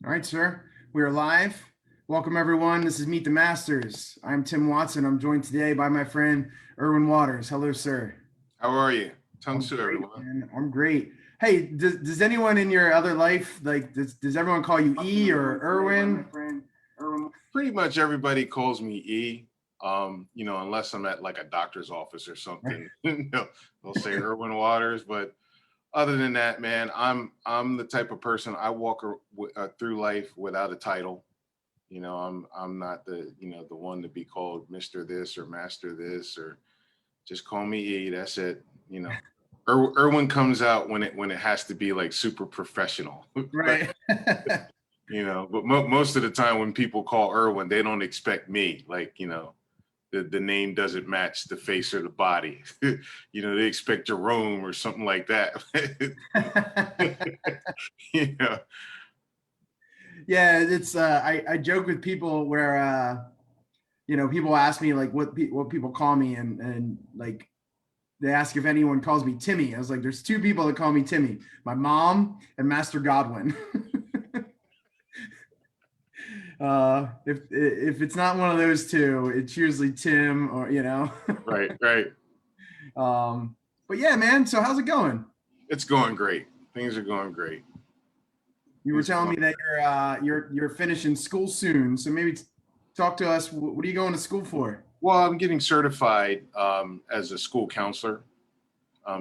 All right, sir. We are live. Welcome, everyone. This is Meet the Masters. I'm Tim Watson. I'm joined today by my friend Erwin Waters. Hello, sir. How are you? Tongue I'm to great, everyone. man. I'm great. Hey, does anyone in your other life, like, does everyone call you E or Erwin? Pretty much everybody calls me E. Unless I'm at like a doctor's office or something, they'll say Erwin Waters. But other than that, man, I'm the type of person I walk through life without a title. I'm not the one to be called Mister This or Master This, or just call me E. That's it. Erwin comes out when it has to be like super professional, right? Right. But most of the time when people call Erwin, they don't expect me. Like, the name doesn't match the face or the body. They expect Jerome or something like that. you know, Yeah, it's I joke with people where people ask me like what people call me and like they ask if anyone calls me Timmy. I was like, there's two people that call me Timmy, my mom and Master Godwin. If it's not one of those two, it's usually Tim or. right, right. But yeah, man. So how's it going? It's going great. Things are going great. You were Things are telling going me that you're finishing school soon. So maybe talk to us. What are you going to school for? well. I'm getting certified as a school counselor,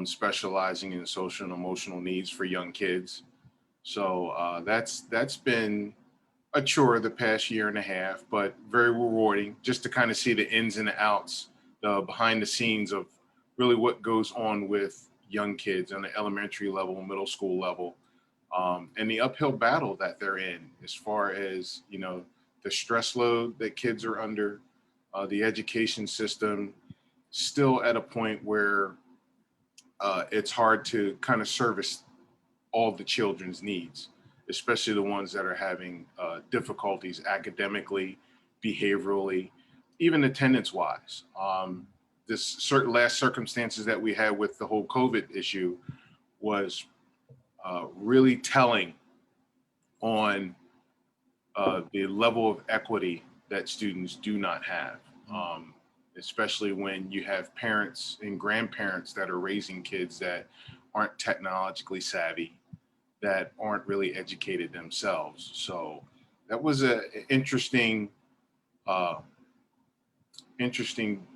specializing in social and emotional needs for young kids. So that's been a chore the past year and a half, but very rewarding just to kind of see the ins and the outs, the behind the scenes of really what goes on with young kids on the elementary level, middle school level, and the uphill battle that they're in as far as, the stress load that kids are under, the education system still at a point where it's hard to kind of service all the children's needs, especially the ones that are having difficulties academically, behaviorally, even attendance wise. This certain last circumstances that we had with the whole COVID issue was really telling on the level of equity that students do not have. Especially when you have parents and grandparents that are raising kids that aren't technologically savvy, that aren't really educated themselves. So that was a uh, interesting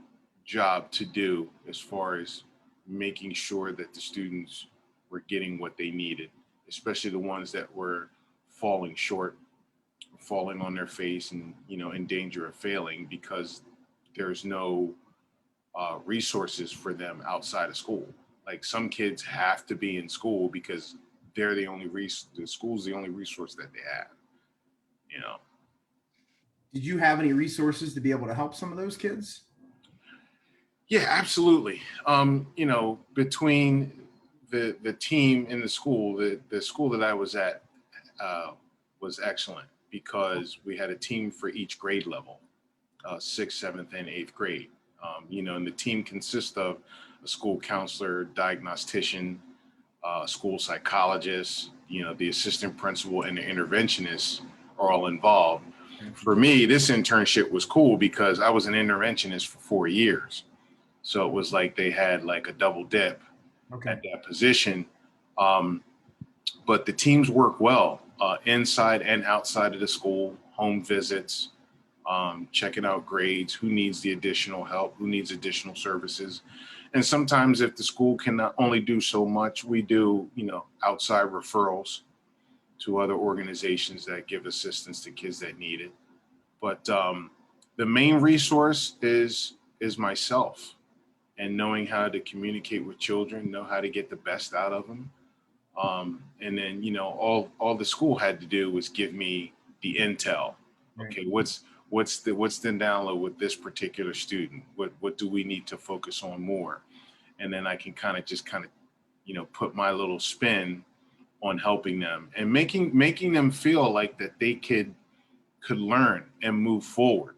job to do as far as making sure that the students were getting what they needed, especially the ones that were falling short, falling on their face, and in danger of failing because there's no resources for them outside of school. Like some kids have to be in school because they're the school's the only resource that they have, you know. Did you have any resources to be able to help some of those kids? Yeah, absolutely. Between the team in the school that I was at uh, was excellent because we had a team for each grade level, sixth, seventh, and eighth grade. And the team consists of a school counselor, diagnostician, school psychologist, the assistant principal, and the interventionist are all involved. For me, this internship was cool because I was an interventionist for 4 years. So it was like they had like a double dip Okay. at that position. Um, but the teams work well inside and outside of the school, home visits, checking out grades, who needs the additional help, who needs additional services. And sometimes if the school can not only do so much, we do, outside referrals to other organizations that give assistance to kids that need it. But the main resource is myself and knowing how to communicate with children, know how to get the best out of them. And then, all the school had to do was give me the intel. Right. Okay, what's the download with this particular student? What do we need to focus on more? And then I can put my little spin on helping them and making them feel like that they could learn and move forward.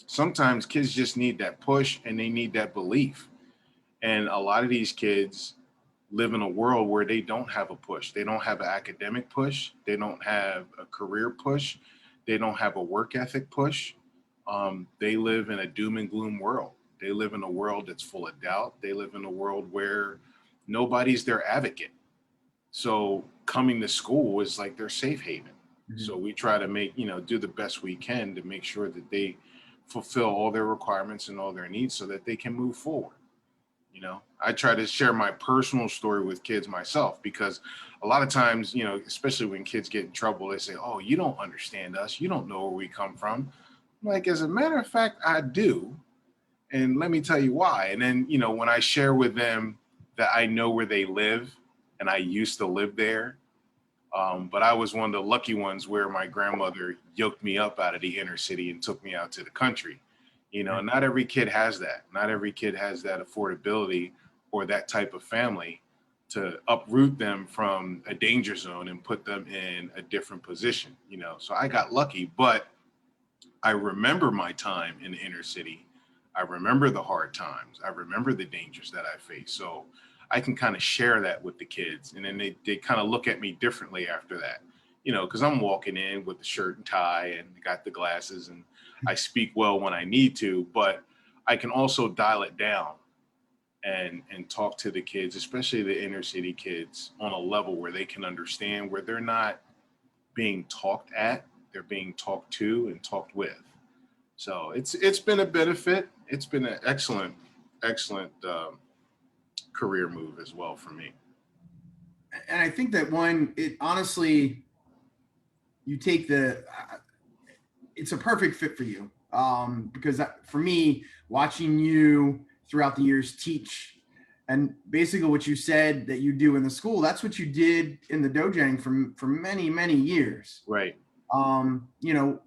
Sometimes kids just need that push and they need that belief. And a lot of these kids live in a world where they don't have a push. They don't have an academic push. They don't have a career push. They don't have a work ethic push. They live in a doom and gloom world. They live in a world that's full of doubt. They live in a world where nobody's their advocate. So coming to school is like their safe haven. Mhm. So we try to do the best we can to make sure that they fulfill all their requirements and all their needs so that they can move forward. I try to share my personal story with kids myself, because a lot of times, especially when kids get in trouble, they say, "Oh, you don't understand us. You don't know where we come from." I'm like, as a matter of fact, I do. And let me tell you why. And then, when I share with them that I know where they live and I used to live there, but I was one of the lucky ones where my grandmother yoked me up out of the inner city and took me out to the country. Not every kid has that. Not every kid has that affordability or that type of family to uproot them from a danger zone and put them in a different position. So I got lucky, but I remember my time in the inner city. I remember the hard times. I remember the dangers that I faced. So I can kind of share that with the kids. And then they kind of look at me differently after that, because I'm walking in with the shirt and tie and got the glasses, and I speak well when I need to, but I can also dial it down and talk to the kids, especially the inner city kids, on a level where they can understand, where they're not being talked at, they're being talked to and talked with. So it's been a benefit. It's been an excellent career move as well for me. And I think that it honestly, you take it's a perfect fit for you. Because for me, watching you throughout the years teach, and basically what you said that you do in the school, that's what you did in the dojang for many, many years. Right.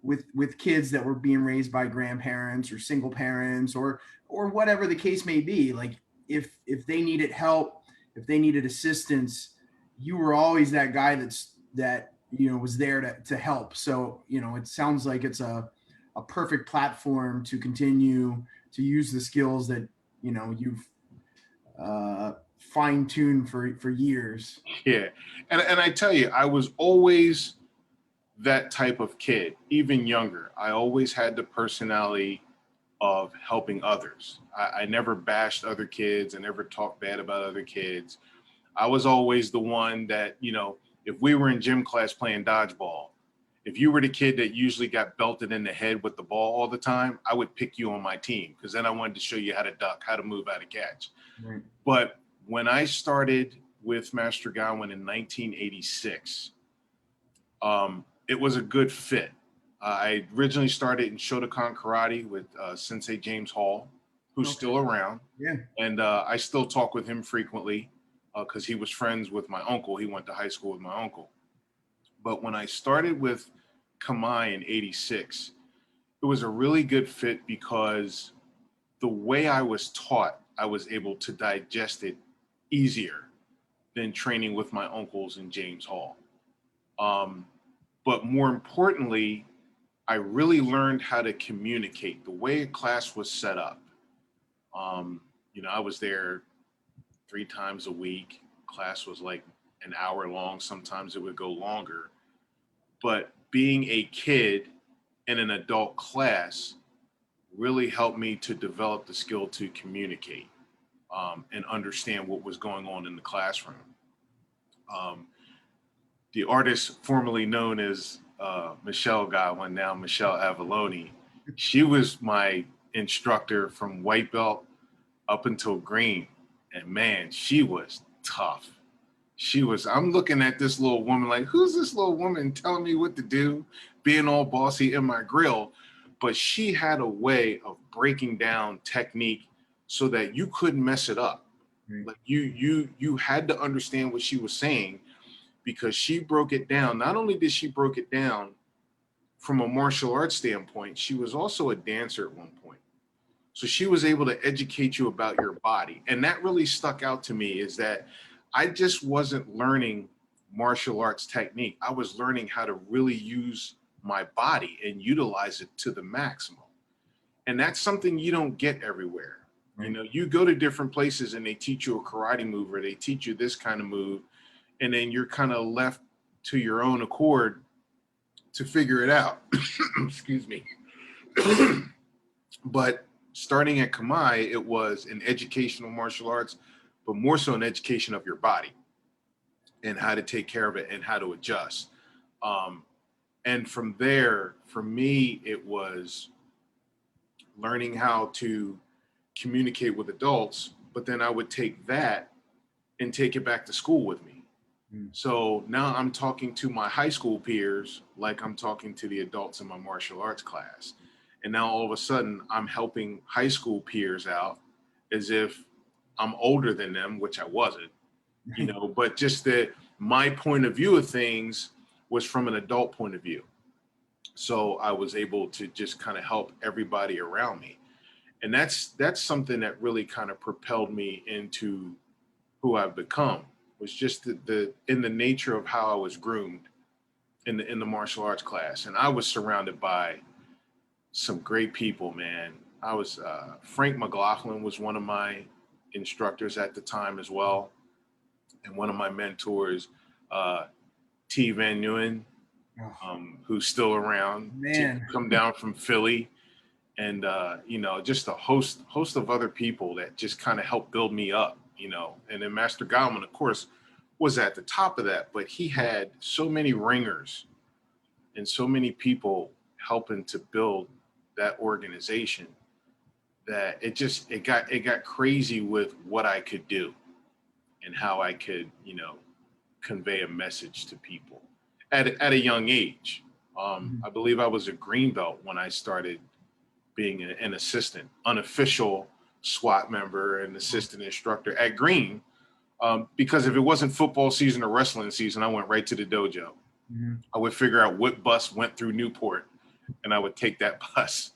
With kids that were being raised by grandparents or single parents or whatever the case may be. Like if they needed help, if they needed assistance, you were always that guy that was there to help. So it sounds like it's a perfect platform to continue to use the skills that you've fine-tuned for years. Yeah. And I tell you, I was always that type of kid, even younger. I always had the personality of helping others. I never bashed other kids. I never talked bad about other kids. I was always the one that, if we were in gym class playing dodgeball, if you were the kid that usually got belted in the head with the ball all the time, I would pick you on my team, because then I wanted to show you how to duck, how to move, how to catch. Right. But when I started with Master Godwin in 1986, it was a good fit. I originally started in Shotokan Karate with Sensei James Hall, who's still around. Yeah. And I still talk with him frequently because he was friends with my uncle. He went to high school with my uncle. But when I started with Kamai in 86, it was a really good fit because the way I was taught, I was able to digest it easier than training with my uncles in James Hall. But more importantly, I really learned how to communicate the way a class was set up. I was there 3 times a week. Class was like an hour long. Sometimes it would go longer. But being a kid in an adult class really helped me to develop the skill to communicate and understand what was going on in the classroom. The artist formerly known as Michelle Godwin, now Michelle Avalone, she was my instructor from white belt up until green. And man, she was tough. I'm looking at this little woman like, who's this little woman telling me what to do, being all bossy in my grill? But she had a way of breaking down technique so that you couldn't mess it up. Right. Like you had to understand what she was saying, because she broke it down. Not only did she broke it down from a martial arts standpoint, she was also a dancer at one point. So she was able to educate you about your body. And that really stuck out to me, is that I just wasn't learning martial arts technique. I was learning how to really use my body and utilize it to the maximum. And that's something you don't get everywhere. You know, you go to different places and they teach you a karate move, or they teach you this kind of move, and then you're kind of left to your own accord to figure it out. Excuse me. But starting at Kamae, it was an educational martial arts, but more so an education of your body and how to take care of it and how to adjust. And from there, for me, it was learning how to communicate with adults, but then I would take that and take it back to school with me. So now I'm talking to my high school peers like I'm talking to the adults in my martial arts class. And now all of a sudden I'm helping high school peers out as if I'm older than them, which I wasn't, you know, but just that my point of view of things was from an adult point of view. So I was able to just kind of help everybody around me. And that's something that really kind of propelled me into who I've become, was just the in the nature of how I was groomed in the martial arts class. And I was surrounded by some great people, man. I was Frank McLaughlin was one of my instructors at the time as well, and one of my mentors, T. Van Nguyen, who's still around, Man. to come down from Philly, and you know, just a host of other people that just kind of helped build me up, you know. And then Master Godwin, of course, was at the top of that, but he had so many ringers and so many people helping to build that organization that it got crazy with what I could do and how I could, you know, convey a message to people at a young age. I believe I was a green belt when I started being an assistant, unofficial SWAT member and assistant instructor at Green. Because if it wasn't football season or wrestling season, I went right to the dojo. I would figure out what bus went through Newport, and I would take that bus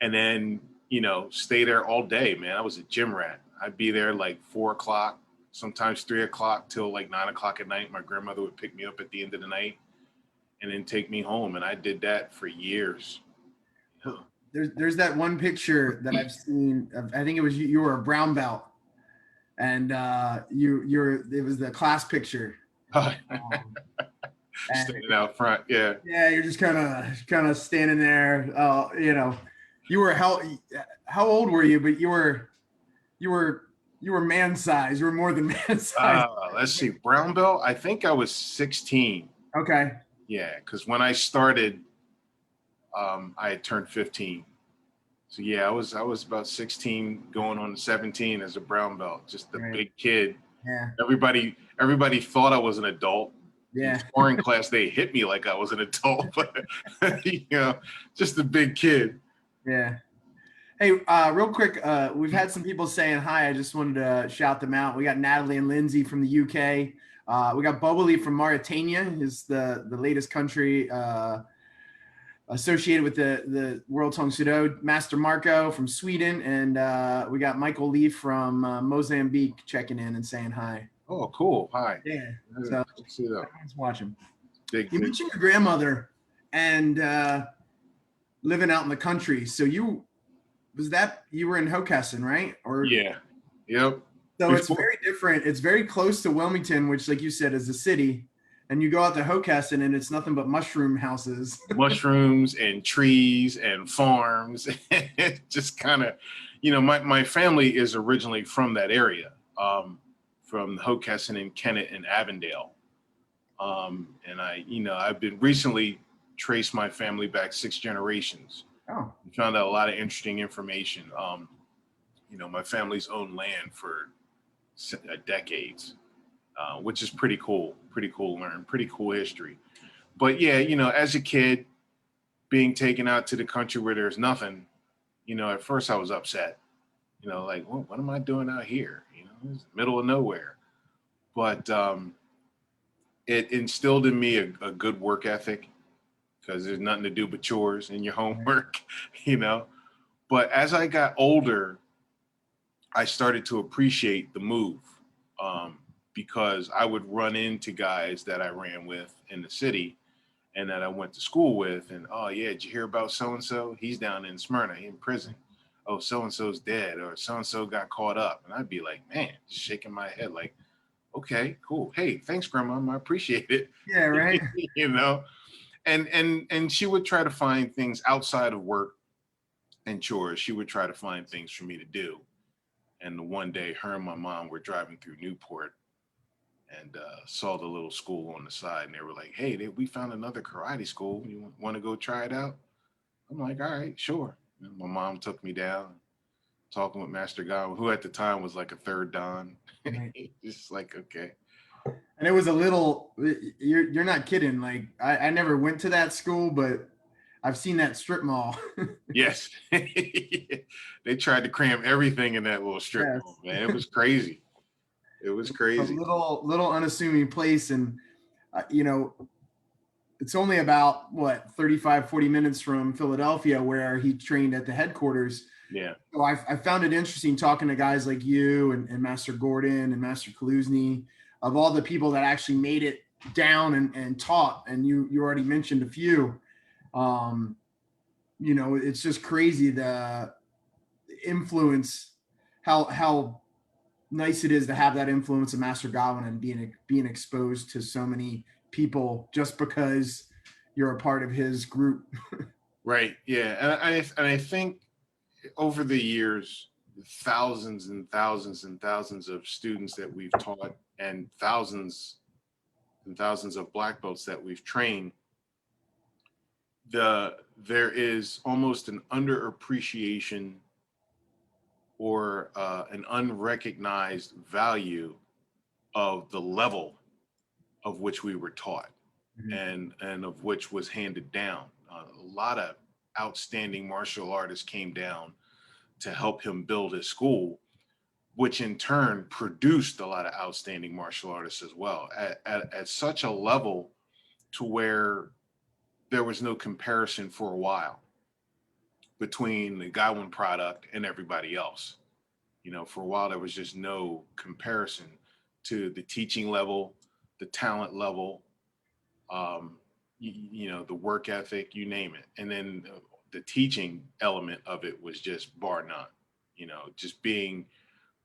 and then, you know, stay there all day, man. I was a gym rat. I'd be there like 4 o'clock, sometimes 3 o'clock till like 9 o'clock at night. My grandmother would pick me up at the end of the night and then take me home. And I did that for years. You know? There's that one picture that I've seen of, I think it was you were a brown belt, and it was the class picture. Standing out front, yeah. Yeah, you're just kind of standing there. You know, you were how old were you? But you were man size. You were more than man size. Let's see, brown belt. I think I was 16. Okay. Yeah, because when I started, I had turned 15. So yeah, I was about 16, going on 17 as a brown belt, just a big kid. Yeah. Everybody thought I was an adult. Yeah. In sparring class, they hit me like I was an adult, but you know, just a big kid. Yeah. Hey, real quick, we've had some people saying hi. I just wanted to shout them out. We got Natalie and Lindsay from the UK. We got Boboli from Mauritania, is the latest country associated with the World Tong Sudo. Master Marco from Sweden, and we got Michael Lee from Mozambique checking in and saying hi. Oh, cool. Hi. Yeah. So see that. everyone's watching. You mentioned your grandmother and living out in the country. So you were in Hockessin, right? Or yeah. Yep. So it's very different. It's very close to Wilmington, which, like you said, is a city. And you go out to Hockessin and it's nothing but mushroom houses. Mushrooms and trees and farms. Just kind of, you know, my family is originally from that area, from Hockessin and Kennett and Avondale. And I've been recently traced my family back 6 generations. Oh. Found out a lot of interesting information. You know, my family's owned land for decades, which is pretty cool to learn, pretty cool history. But yeah, you know, as a kid being taken out to the country where there's nothing, you know, at first I was upset, you know, like, well, what am I doing out here? You know, it's the middle of nowhere. But it instilled in me a good work ethic, because there's nothing to do but chores and your homework, you know. But as I got older, I started to appreciate the move, because I would run into guys that I ran with in the city and that I went to school with, and, oh yeah, did you hear about so-and-so? He's down in Smyrna, in prison. oh, so-and-so's dead, or so-and-so got caught up. And I'd be like, man, just shaking my head like, okay, cool. Hey, thanks, Grandma. I appreciate it. Yeah, right. You know, and she would try to find things outside of work and chores. She would try to find things for me to do. And the one day, her and my mom were driving through Newport and saw the little school on the side, and they were like, "Hey, we found another karate school. You want to go try it out?" I'm like, "All right, sure." And my mom took me down, talking with Master Godwin, who at the time was like a third dan. Right. Just like, okay, And it was a little. You're not kidding. Like I never went to that school, but I've seen that strip mall. yes. They tried to cram everything in that little strip Yes. mall, man. It was crazy. It was A crazy. little unassuming place, and you know, it's only about what 35, 40 minutes from Philadelphia where he trained at the headquarters. Yeah. So I found it interesting talking to guys like you and Master Gordon and Master Kaluzny, of all the people that actually made it down and taught. And you already mentioned a few. Um, you know, it's just crazy the influence, how nice it is to have that influence of Master Godwin and being exposed to so many people just because you're a part of his group. Right. Yeah. And I think over the years, thousands and thousands and thousands of students that we've taught and thousands of black belts that we've trained, there is almost an underappreciation or an unrecognized value of the level of which we were taught and of which was handed down. A lot of outstanding martial artists came down to help him build his school, which in turn produced a lot of outstanding martial artists as well at such a level to where there was no comparison for a while between the Godwin product and everybody else. You know, for a while there was just no comparison to the teaching level, the talent level, you know, the work ethic, you name it. And then the teaching element of it was just bar none. You know, just being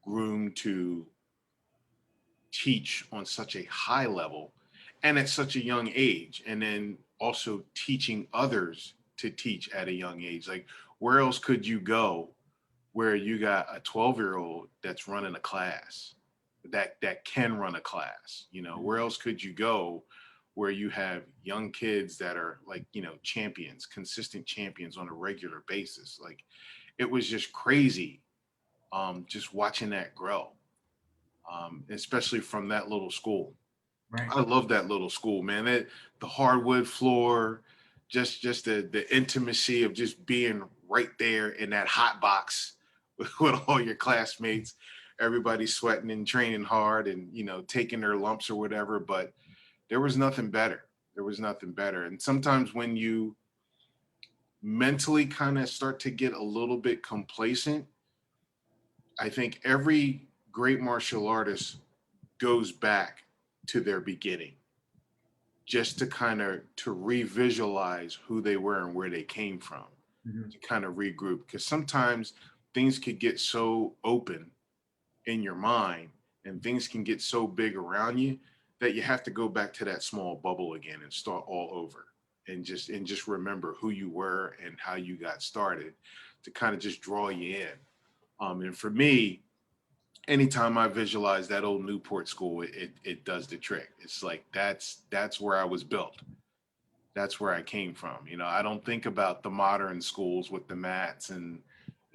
groomed to teach on such a high level and at such a young age, and then also teaching others to teach at a young age. Like, where else could you go where you got a 12-year-old that's running a class, that can run a class? You know, where else could you go where you have young kids that are like, you know, champions, consistent champions on a regular basis? Like, it was just crazy, just watching that grow, especially from that little school. Right. I love that little school, man. The hardwood floor, just the intimacy of just being right there in that hot box with all your classmates, everybody sweating and training hard and, you know, taking their lumps or whatever. But there was nothing better. There was nothing better. And sometimes when you mentally kind of start to get a little bit complacent, I think every great martial artist goes back to their beginning just to kind of to revisualize who they were and where they came from, to kind of regroup, because sometimes things could get so open in your mind and things can get so big around you that you have to go back to that small bubble again and start all over and just remember who you were and how you got started, to kind of just draw you in. And for me, anytime I visualize that old Newport school, it does the trick. It's like that's where I was built. That's where I came from. You know, I don't think about the modern schools with the mats and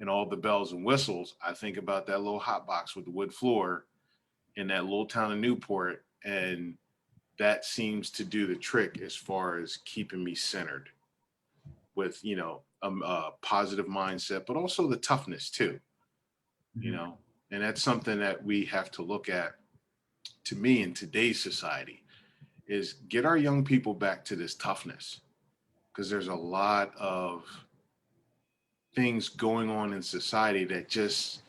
all the bells and whistles. I think about that little hot box with the wood floor in that little town of Newport, and that seems to do the trick as far as keeping me centered with, you know, a positive mindset, but also the toughness too. You know, and that's something that we have to look at, to me, in today's society, is get our young people back to this toughness, because there's a lot of things going on in society that just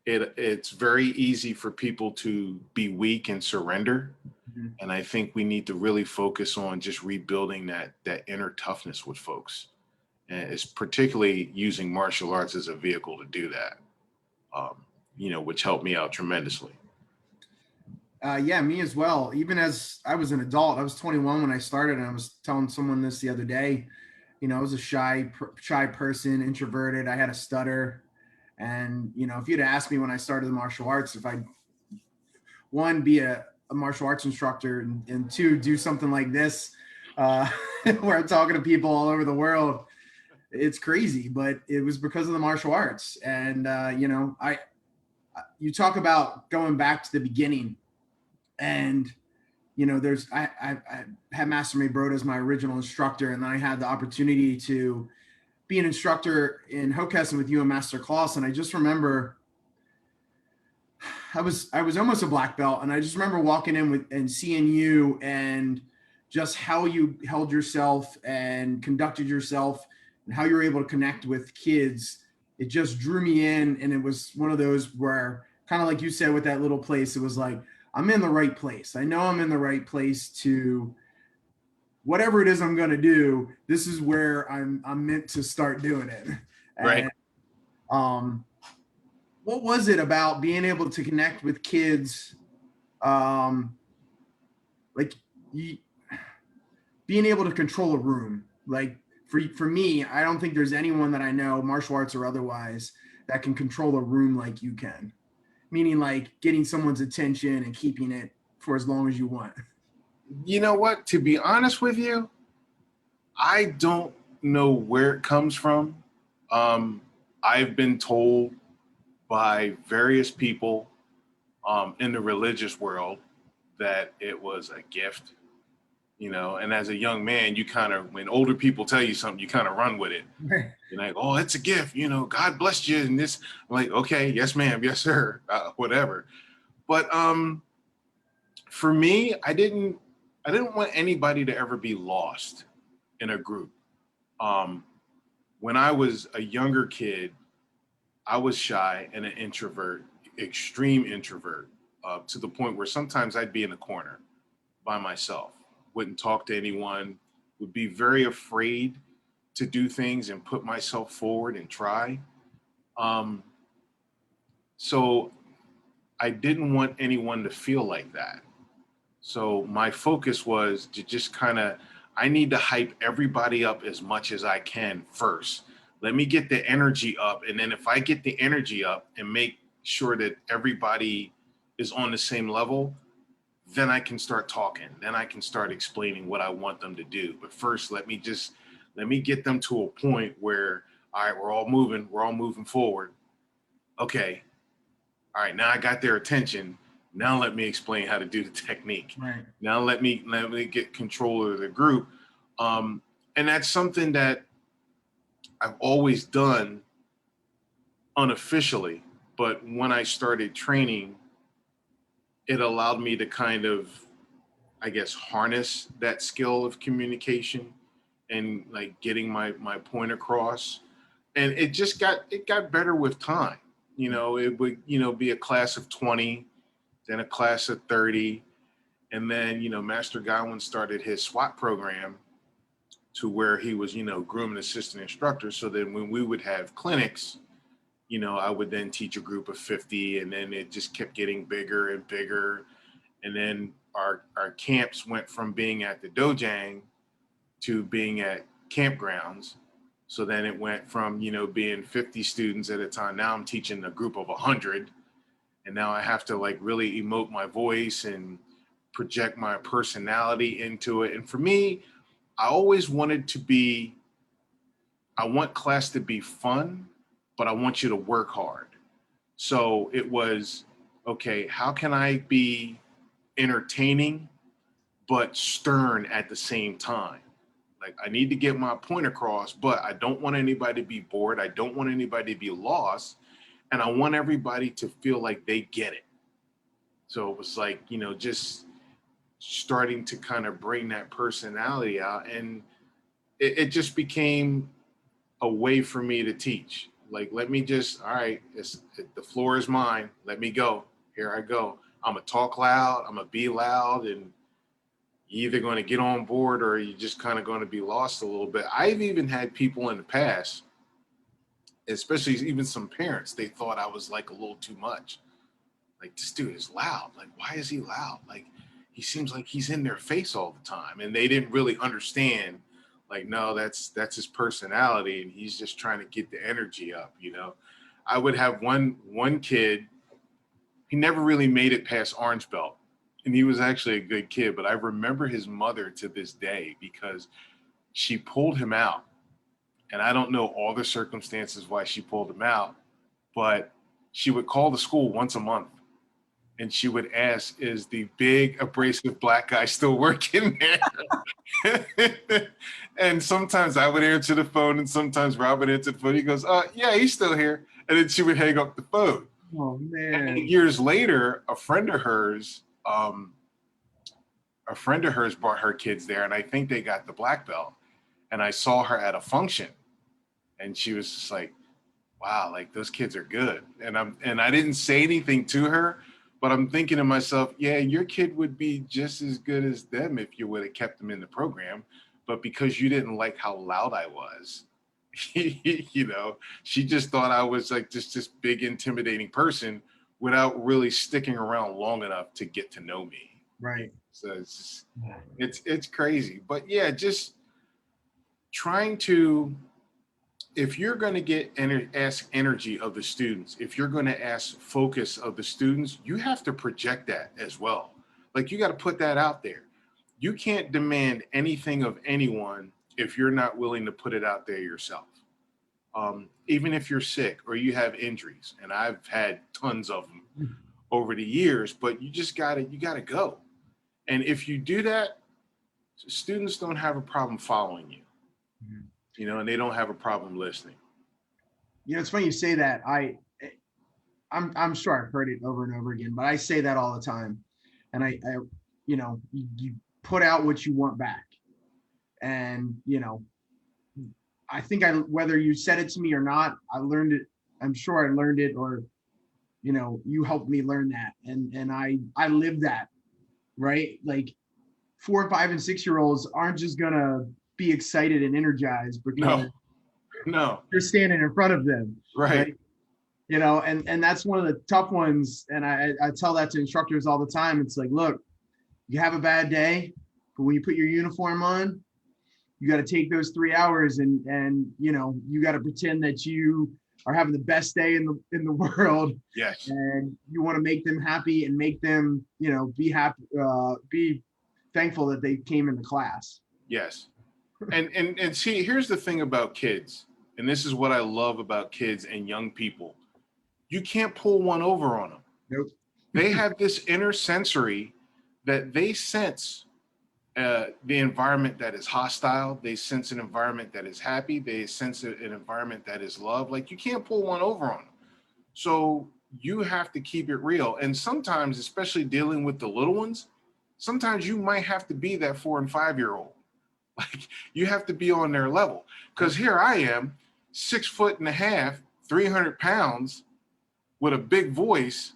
it's very easy for people to be weak and surrender. And I think we need to really focus on just rebuilding that inner toughness with folks And it's particularly using martial arts as a vehicle to do that, which helped me out tremendously. Yeah, me as well. Even as I was an adult, I was 21 when I started, and I was telling someone this the other day. I was a shy person, introverted. I had a stutter, and if you'd asked me when I started the martial arts if I'd one be a martial arts instructor and two do something like this, where I'm talking to people all over the world, it's crazy. But it was because of the martial arts, and you talk about going back to the beginning, and there's I had Master Broda as my original instructor, and then I had the opportunity to be an instructor in Hokkessin with you and Master Claus. And I just remember I was almost a black belt, and I just remember walking in and seeing you and just how you held yourself and conducted yourself and how you were able to connect with kids. It just drew me in, and it was one of those where, kind of like you said with that little place, it was like, I'm in the right place. I know I'm in the right place to whatever it is I'm going to do. This is where I'm meant to start doing it. Right. And, what was it about being able to connect with kids? Like being able to control a room, like for me, I don't think there's anyone that I know, martial arts or otherwise, that can control a room like you can. Meaning like getting someone's attention and keeping it for as long as you want. You know what? To be honest with you, I don't know where it comes from. I've been told by various people in the religious world that it was a gift, and as a young man, you kind of, when older people tell you something, you kind of run with it. You're like, oh, it's a gift, God bless you. And this, I'm like, okay, yes, ma'am. Yes, sir. Whatever. But for me, I didn't want anybody to ever be lost in a group. When I was a younger kid, I was shy and an introvert, extreme introvert, to the point where sometimes I'd be in a corner by myself, wouldn't talk to anyone, would be very afraid to do things and put myself forward and try. So I didn't want anyone to feel like that. So my focus was to just I need to hype everybody up as much as I can first. Let me get the energy up. And then if I get the energy up and make sure that everybody is on the same level, then I can start talking. Then I can start explaining what I want them to do. But first, let me get them to a point where, all right, we're all moving forward. Okay. All right, now I got their attention. Now let me explain how to do the technique. Right. Now let me get control of the group. And that's something that I've always done unofficially. But when I started training, it allowed me to kind of, I guess, harness that skill of communication and like getting my point across. And it got better with time. It would, be a class of 20, then a class of 30. And then, Master Godwin started his SWAT program to where he was, grooming assistant instructors. So then when we would have clinics, I would then teach a group of 50, and then it just kept getting bigger and bigger. And then our camps went from being at the dojang to being at campgrounds. So then it went from, being 50 students at a time. Now I'm teaching a group of 100. And now I have to like really emote my voice and project my personality into it. And for me, I always wanted I want class to be fun, but I want you to work hard. So it was, okay, how can I be entertaining, but stern at the same time? Like, I need to get my point across, but I don't want anybody to be bored. I don't want anybody to be lost. And I want everybody to feel like they get it. So it was like, just starting to kind of bring that personality out. And it just became a way for me to teach. Like, let me just, all right, the floor is mine. Let me go. Here I go. I'm going to talk loud. I'm going to be loud. And you're either going to get on board or you're just kind of going to be lost a little bit. I've even had people in the past, especially even some parents, they thought I was like a little too much. Like, this dude is loud. Like, why is he loud? Like, he seems like he's in their face all the time. And they didn't really understand, like, no, that's his personality, and he's just trying to get the energy up, you know. I would have one kid, he never really made it past Orange Belt. And he was actually a good kid, but I remember his mother to this day because she pulled him out. And I don't know all the circumstances why she pulled him out, but she would call the school once a month and she would ask, is the big abrasive black guy still working there? And sometimes I would answer the phone and sometimes Rob would answer the phone. He goes, yeah, he's still here. And then she would hang up the phone. Oh man. And years later, a friend of hers brought her kids there, and I think they got the black belt. And I saw her at a function, and she was just like, wow, like those kids are good. And I didn't say anything to her, but I'm thinking to myself, yeah, your kid would be just as good as them if you would have kept them in the program. But because you didn't like how loud I was, you know, she just thought I was like just this big intimidating person without really sticking around long enough to get to know me. Right. So it's crazy. But yeah, just trying to, if you're going to get ask energy of the students, if you're going to ask focus of the students, you have to project that as well. Like, you got to put that out there. You can't demand anything of anyone if you're not willing to put it out there yourself. Even if you're sick or you have injuries, and I've had tons of them over the years, but you gotta go. And if you do that, students don't have a problem following you. You know, and they don't have a problem listening. You know, it's funny you say that. I'm sure I've heard it over and over again, but I say that all the time. And I you know, you put out what you want back. And, you know, I think whether you said it to me or not, I learned it. I'm sure I learned it, or, you know, you helped me learn that. And I live that, right? Like 4, 5, and 6-year-olds aren't just gonna be excited and energized because no, you're standing in front of them. right? You know, and that's one of the tough ones. And I tell that to instructors all the time. It's like, look, you have a bad day, but when you put your uniform on, you got to take those 3 hours and you know, you got to pretend that you are having the best day in the world. Yes. And you want to make them happy and make them, you know, be happy, be thankful that they came into class. Yes. And see, here's the thing about kids, and this is what I love about kids and young people. You can't pull one over on them. Nope. They have this inner sensory that they sense the environment that is hostile. They sense an environment that is happy. They sense an environment that is love. Like, you can't pull one over on them. So you have to keep it real. And sometimes, especially dealing with the little ones, sometimes you might have to be that 4 and 5-year-old. Like, you have to be on their level. Because here I am, 6'1.5", 300 pounds, with a big voice.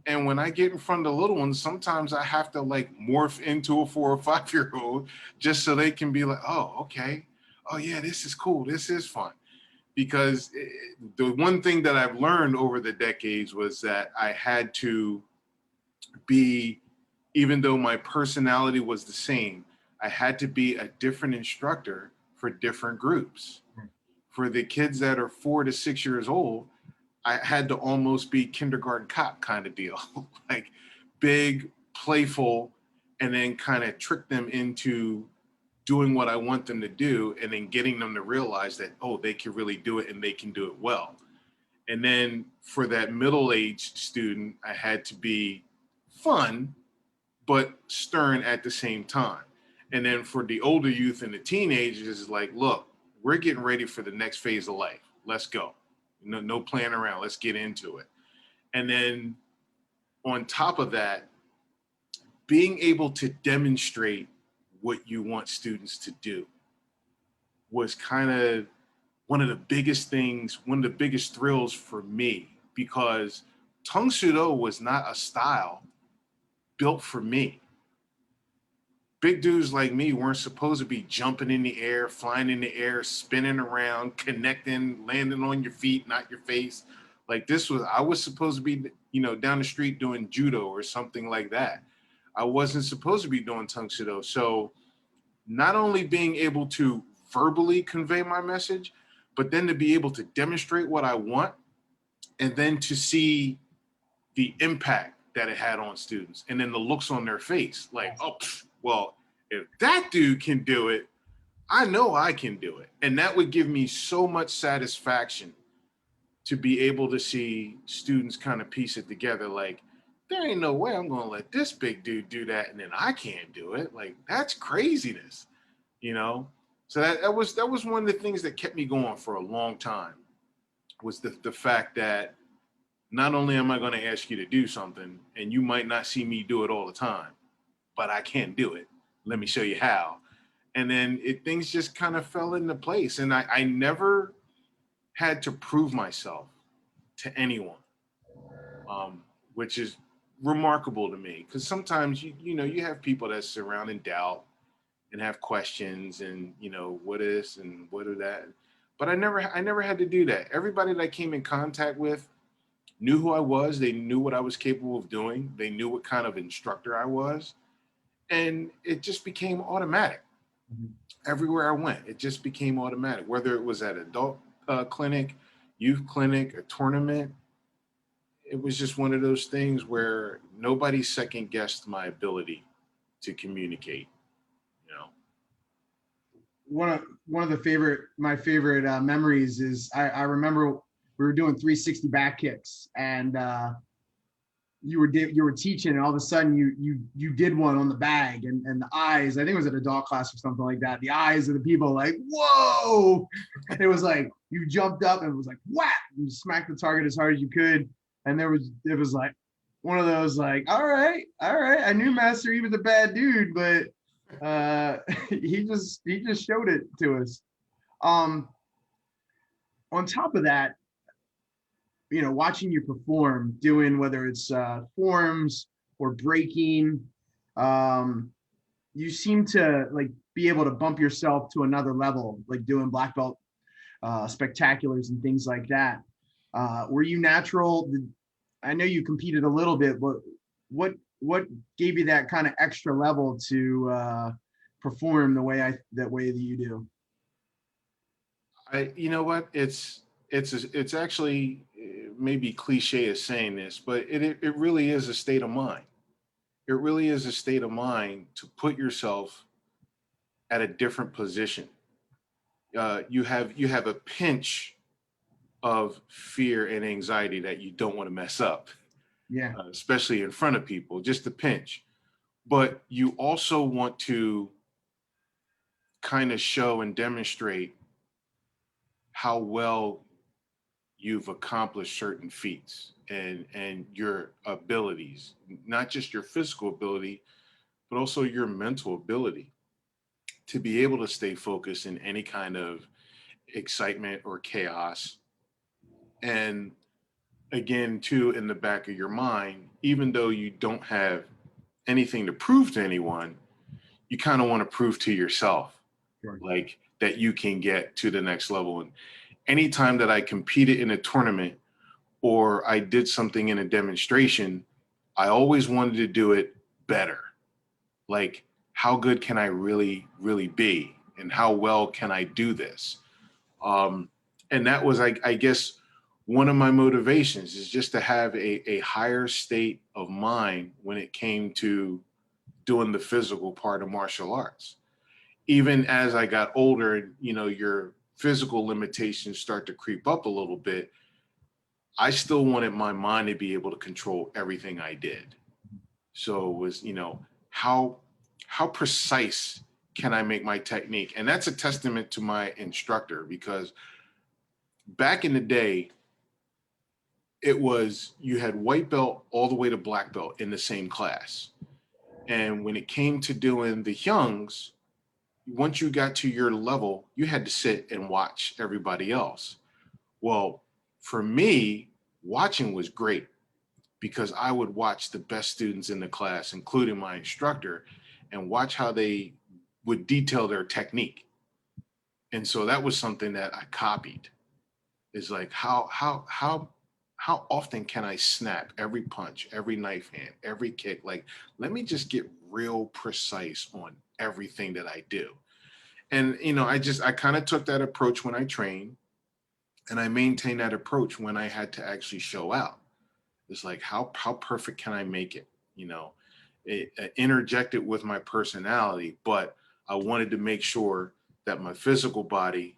And when I get in front of the little ones, sometimes I have to like morph into a 4 or 5-year-old just so they can be like, oh, okay. Oh yeah, this is cool. This is fun. Because the one thing that I've learned over the decades was that I had to be, even though my personality was the same, I had to be a different instructor for different groups. For the kids that are 4 to 6 years old, I had to almost be kindergarten cop kind of deal, like big, playful, and then kind of trick them into doing what I want them to do, and then getting them to realize that, oh, they can really do it and they can do it well. And then for that middle-aged student, I had to be fun, but stern at the same time. And then for the older youth and the teenagers, it's like, look, we're getting ready for the next phase of life. Let's go. No playing around. Let's get into it. And then on top of that, being able to demonstrate what you want students to do was kind of one of the biggest things, one of the biggest thrills for me, because Tung Soo Do was not a style built for me. big dudes like me weren't supposed to be jumping in the air, flying in the air, spinning around, connecting, landing on your feet, not your face. Like I was supposed to be, down the street doing judo or something like that. I wasn't supposed to be doing Tungshido. So not only being able to verbally convey my message, but then to be able to demonstrate what I want, and then to see the impact that it had on students, and then the looks on their face, like, oh, well, if that dude can do it, I know I can do it. And that would give me so much satisfaction to be able to see students kind of piece it together. Like, there ain't no way I'm going to let this big dude do that and then I can't do it. Like, that's craziness, So that was one of the things that kept me going for a long time, was the fact that not only am I going to ask you to do something, and you might not see me do it all the time, but I can do it. Let me show you how. And then things just kind of fell into place. And I never had to prove myself to anyone, which is remarkable to me. Because sometimes, you have people that surround in doubt and have questions and, what is and what is that. But I never had to do that. Everybody that I came in contact with knew who I was. They knew what I was capable of doing. They knew what kind of instructor I was. And it just became automatic. Everywhere I went, it just became automatic, whether it was at adult clinic, youth clinic, a tournament. It was just one of those things where nobody second guessed my ability to communicate. One of my favorite memories is I remember we were doing 360 back kicks, and you were teaching, and all of a sudden you did one on the bag, and the eyes, I think it was an adult class or something like that, the eyes of the people like, whoa. It was like you jumped up and it was like whack, you smacked the target as hard as you could, and it was like one of those like, all right, I knew Master, he was a bad dude, but he just showed it to us. On top of that, watching you perform, doing whether it's forms or breaking, you seem to like be able to bump yourself to another level, like doing black belt spectaculars and things like that. Were you natural? I know you competed a little bit, but what gave you that kind of extra level to perform the way that you do? You know what? It's actually, maybe cliche as saying this, but it really is a state of mind. It really is a state of mind to put yourself at a different position. You have a pinch of fear and anxiety that you don't want to mess up, Yeah. especially in front of people, just a pinch. But you also want to kind of show and demonstrate how well you've accomplished certain feats and your abilities, not just your physical ability, but also your mental ability to be able to stay focused in any kind of excitement or chaos. And again, too, in the back of your mind, even though you don't have anything to prove to anyone, you kind of want to prove to yourself, Sure. like, that you can get to the next level. And anytime that I competed in a tournament or I did something in a demonstration, I always wanted to do it better. Like, how good can I really, really be? And how well can I do this? And that was, I guess, one of my motivations, is just to have a higher state of mind when it came to doing the physical part of martial arts. Even as I got older, your physical limitations start to creep up a little bit. I still wanted my mind to be able to control everything I did. So it was, how precise can I make my technique? And that's a testament to my instructor, because back in the day, it was, you had white belt all the way to black belt in the same class. And when it came to doing the Hyungs, once you got to your level, you had to sit and watch everybody else. Well, for me, watching was great, because I would watch the best students in the class, including my instructor, and watch how they would detail their technique. And so that was something that I copied. Is like how often can I snap every punch, every knife hand, every kick? Like, let me just get real precise on everything that I do. And I kind of took that approach when I trained, and I maintained that approach when I had to actually show out. It's like how perfect can I make it? Interject it with my personality, but I wanted to make sure that my physical body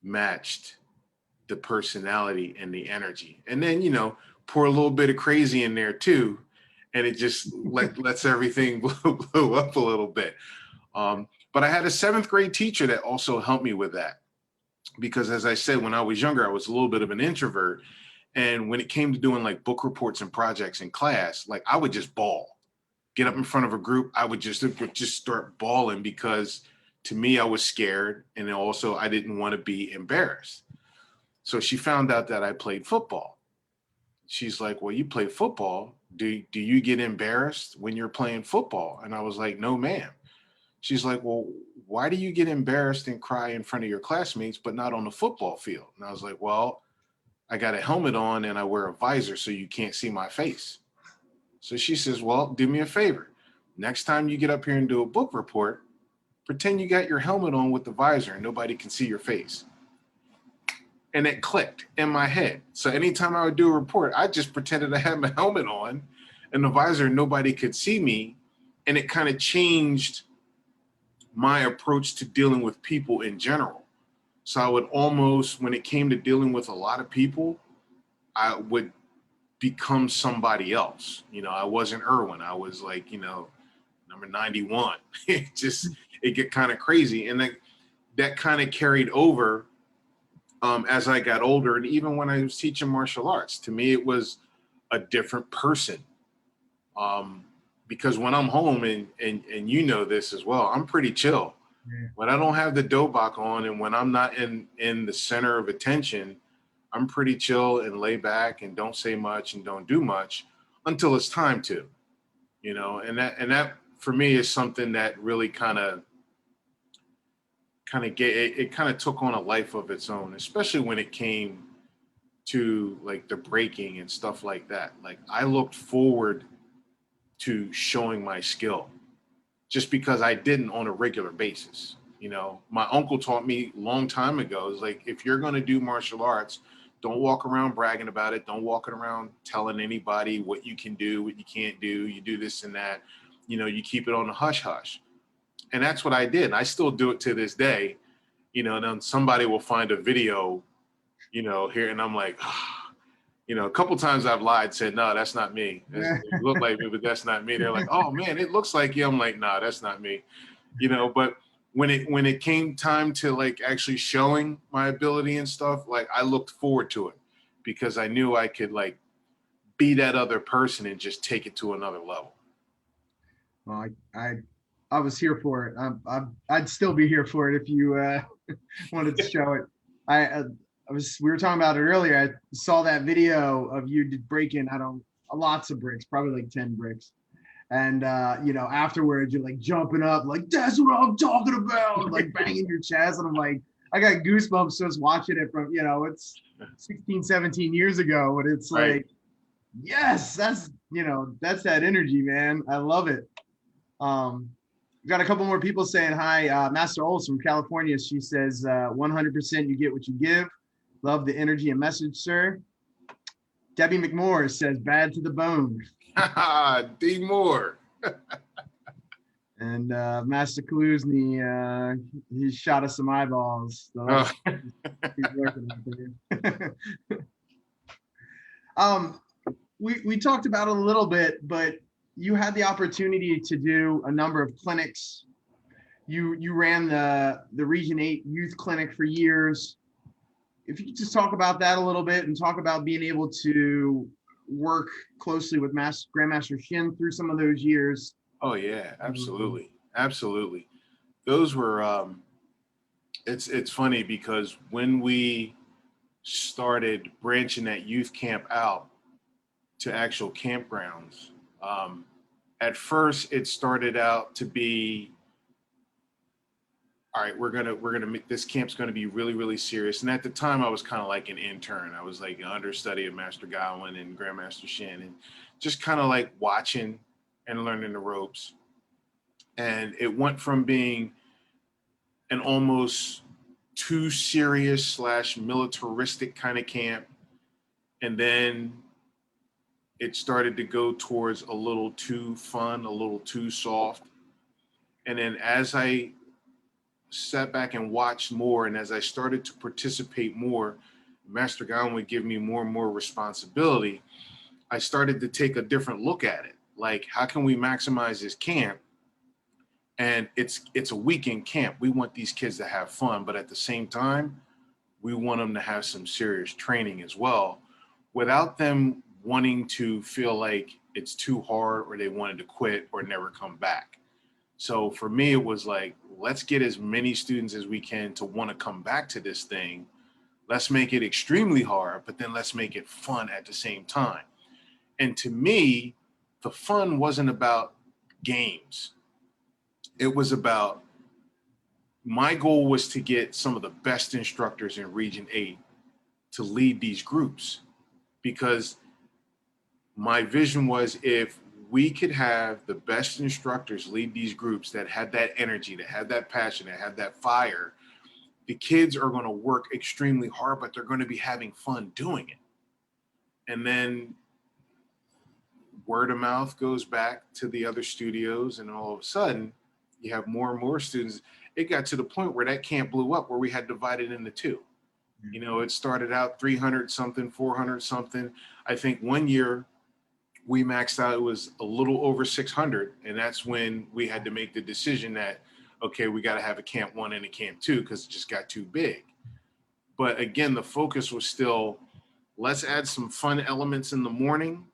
matched the personality and the energy, and then pour a little bit of crazy in there too, and it just lets everything blow up a little bit. But I had a seventh grade teacher that also helped me with that, because as I said, when I was younger, I was a little bit of an introvert, and when it came to doing like book reports and projects in class, like I would just bawl, get up in front of a group, I would just start bawling, because to me I was scared, and also I didn't want to be embarrassed. So she found out that I played football. She's like, well, you play football. Do you get embarrassed when you're playing football? And I was like, no, ma'am. She's like, well, why do you get embarrassed and cry in front of your classmates, but not on the football field? And I was like, well, I got a helmet on and I wear a visor so you can't see my face. So she says, well, do me a favor. Next time you get up here and do a book report, pretend you got your helmet on with the visor and nobody can see your face. And it clicked in my head. So anytime I would do a report, I just pretended I had my helmet on and the visor, and nobody could see me. And it kind of changed my approach to dealing with people in general. So I would almost, when it came to dealing with a lot of people, I would become somebody else. I wasn't Erwin. I was like, number 91. It get kind of crazy. And that kind of carried over as I got older. And even when I was teaching martial arts, to me, it was a different person. Because when I'm home, and you know this as well, I'm pretty chill. Yeah. When I don't have the dobak on and when I'm not in the center of attention, I'm pretty chill and lay back and don't say much and don't do much until it's time to, and that for me is something that really kind of took on a life of its own, especially when it came to like the breaking and stuff like that. Like I looked forward to showing my skill just because I didn't on a regular basis. My uncle taught me a long time ago, is like, if you're going to do martial arts, don't walk around bragging about it. Don't walk around telling anybody what you can do, what you can't do. You do this and that, you keep it on the hush hush. And that's what I did. I still do it to this day, and then somebody will find a video, here, and I'm like, a couple times I've lied, said, no, that's not me. It looked like me, but that's not me. They're like, oh man, it looks like you. I'm like, nah, that's not me. But when it came time to like actually showing my ability and stuff, like I looked forward to it because I knew I could like be that other person and just take it to another level. Well, I was here for it. I'd still be here for it if you wanted to show it. We were talking about it earlier. I saw that video of you breaking, lots of bricks, probably like 10 bricks. And, afterwards you're like jumping up, like, that's what I'm talking about, like banging your chest. And I'm like, I got goosebumps just watching it from, it's 16, 17 years ago, but it's Right. like, yes, that's that energy, man. I love it. We've got a couple more people saying hi. Master Olds from California. She says, 100% you get what you give. Love the energy and message, sir. Debbie McMoore says, bad to the bone. D Moore. And Master Kaluzny, he shot us some eyeballs. So he's working out there. We talked about it a little bit, but you had the opportunity to do a number of clinics. You ran the Region 8 Youth Clinic for years. If you could just talk about that a little bit and talk about being able to work closely with Grandmaster Shin through some of those years. Oh yeah, absolutely. Absolutely. Those were, it's funny because when we started branching that youth camp out to actual campgrounds, At first, it started out to be, all right, we're gonna make this camp's gonna be really, really serious. And at the time, I was kind of like an intern. I was like an understudy of Master Godwin and Grandmaster Shin, and just kind of like watching and learning the ropes. And it went from being an almost too serious slash militaristic kind of camp, and then it started to go towards a little too fun, a little too soft. And then as I sat back and watched more, and as I started to participate more, Master Godwin would give me more and more responsibility. I started to take a different look at it. Like, how can we maximize this camp? And it's a weekend camp. We want these kids to have fun, but at the same time, we want them to have some serious training as well, without them wanting to feel like it's too hard or they wanted to quit or never come back. So for me, it was like, let's get as many students as we can to want to come back to this thing. Let's make it extremely hard, but then let's make it fun at the same time. And to me, the fun wasn't about games. It was about, my goal was to get some of the best instructors in Region 8 to lead these groups, because my vision was, if we could have the best instructors lead these groups that had that energy, that had that passion, that had that fire, the kids are going to work extremely hard, but they're going to be having fun doing it. And then word of mouth goes back to the other studios, and all of a sudden you have more and more students. It got to the point where that camp blew up, where we had divided into two. You know, it started out 300 something, 400 something. I think one year we maxed out, it was a little over 600. And that's when we had to make the decision that, okay, we got to have a camp 1 and a camp 2, because it just got too big. But again, the focus was still, let's add some fun elements in the morning,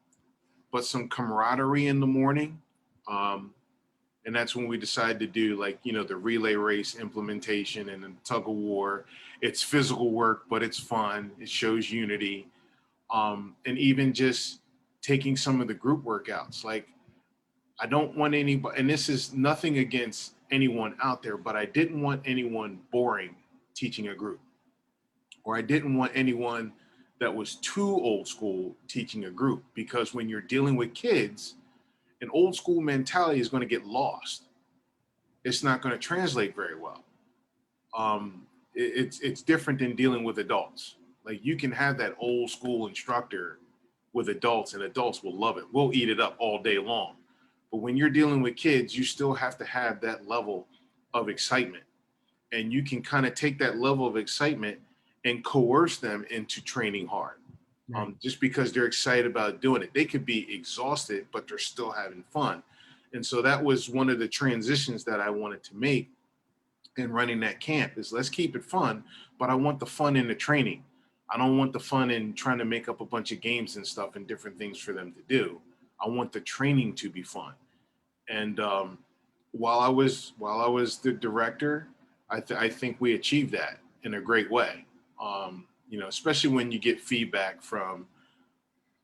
but some camaraderie in the morning. And that's when we decided to do, like, you know, the relay race implementation and the tug of war. It's physical work, but it's fun. It shows unity. And even just taking some of the group workouts. Like, I don't want anybody, and this is nothing against anyone out there, but I didn't want anyone boring teaching a group, or I didn't want anyone that was too old school teaching a group, because when you're dealing with kids, an old school mentality is going to get lost. It's not going to translate very well. It's different than dealing with adults. Like, you can have that old school instructor with adults, and adults will love it. We'll eat it up all day long. But when you're dealing with kids, you still have to have that level of excitement. And you can kind of take that level of excitement and coerce them into training hard. Just because they're excited about doing it. They could be exhausted, but they're still having fun. And so that was one of the transitions that I wanted to make in running that camp, is let's keep it fun, but I want the fun in the training. I don't want the fun in trying to make up a bunch of games and stuff and different things for them to do. I want the training to be fun. And while I was the director, I think we achieved that in a great way. You know, especially when you get feedback from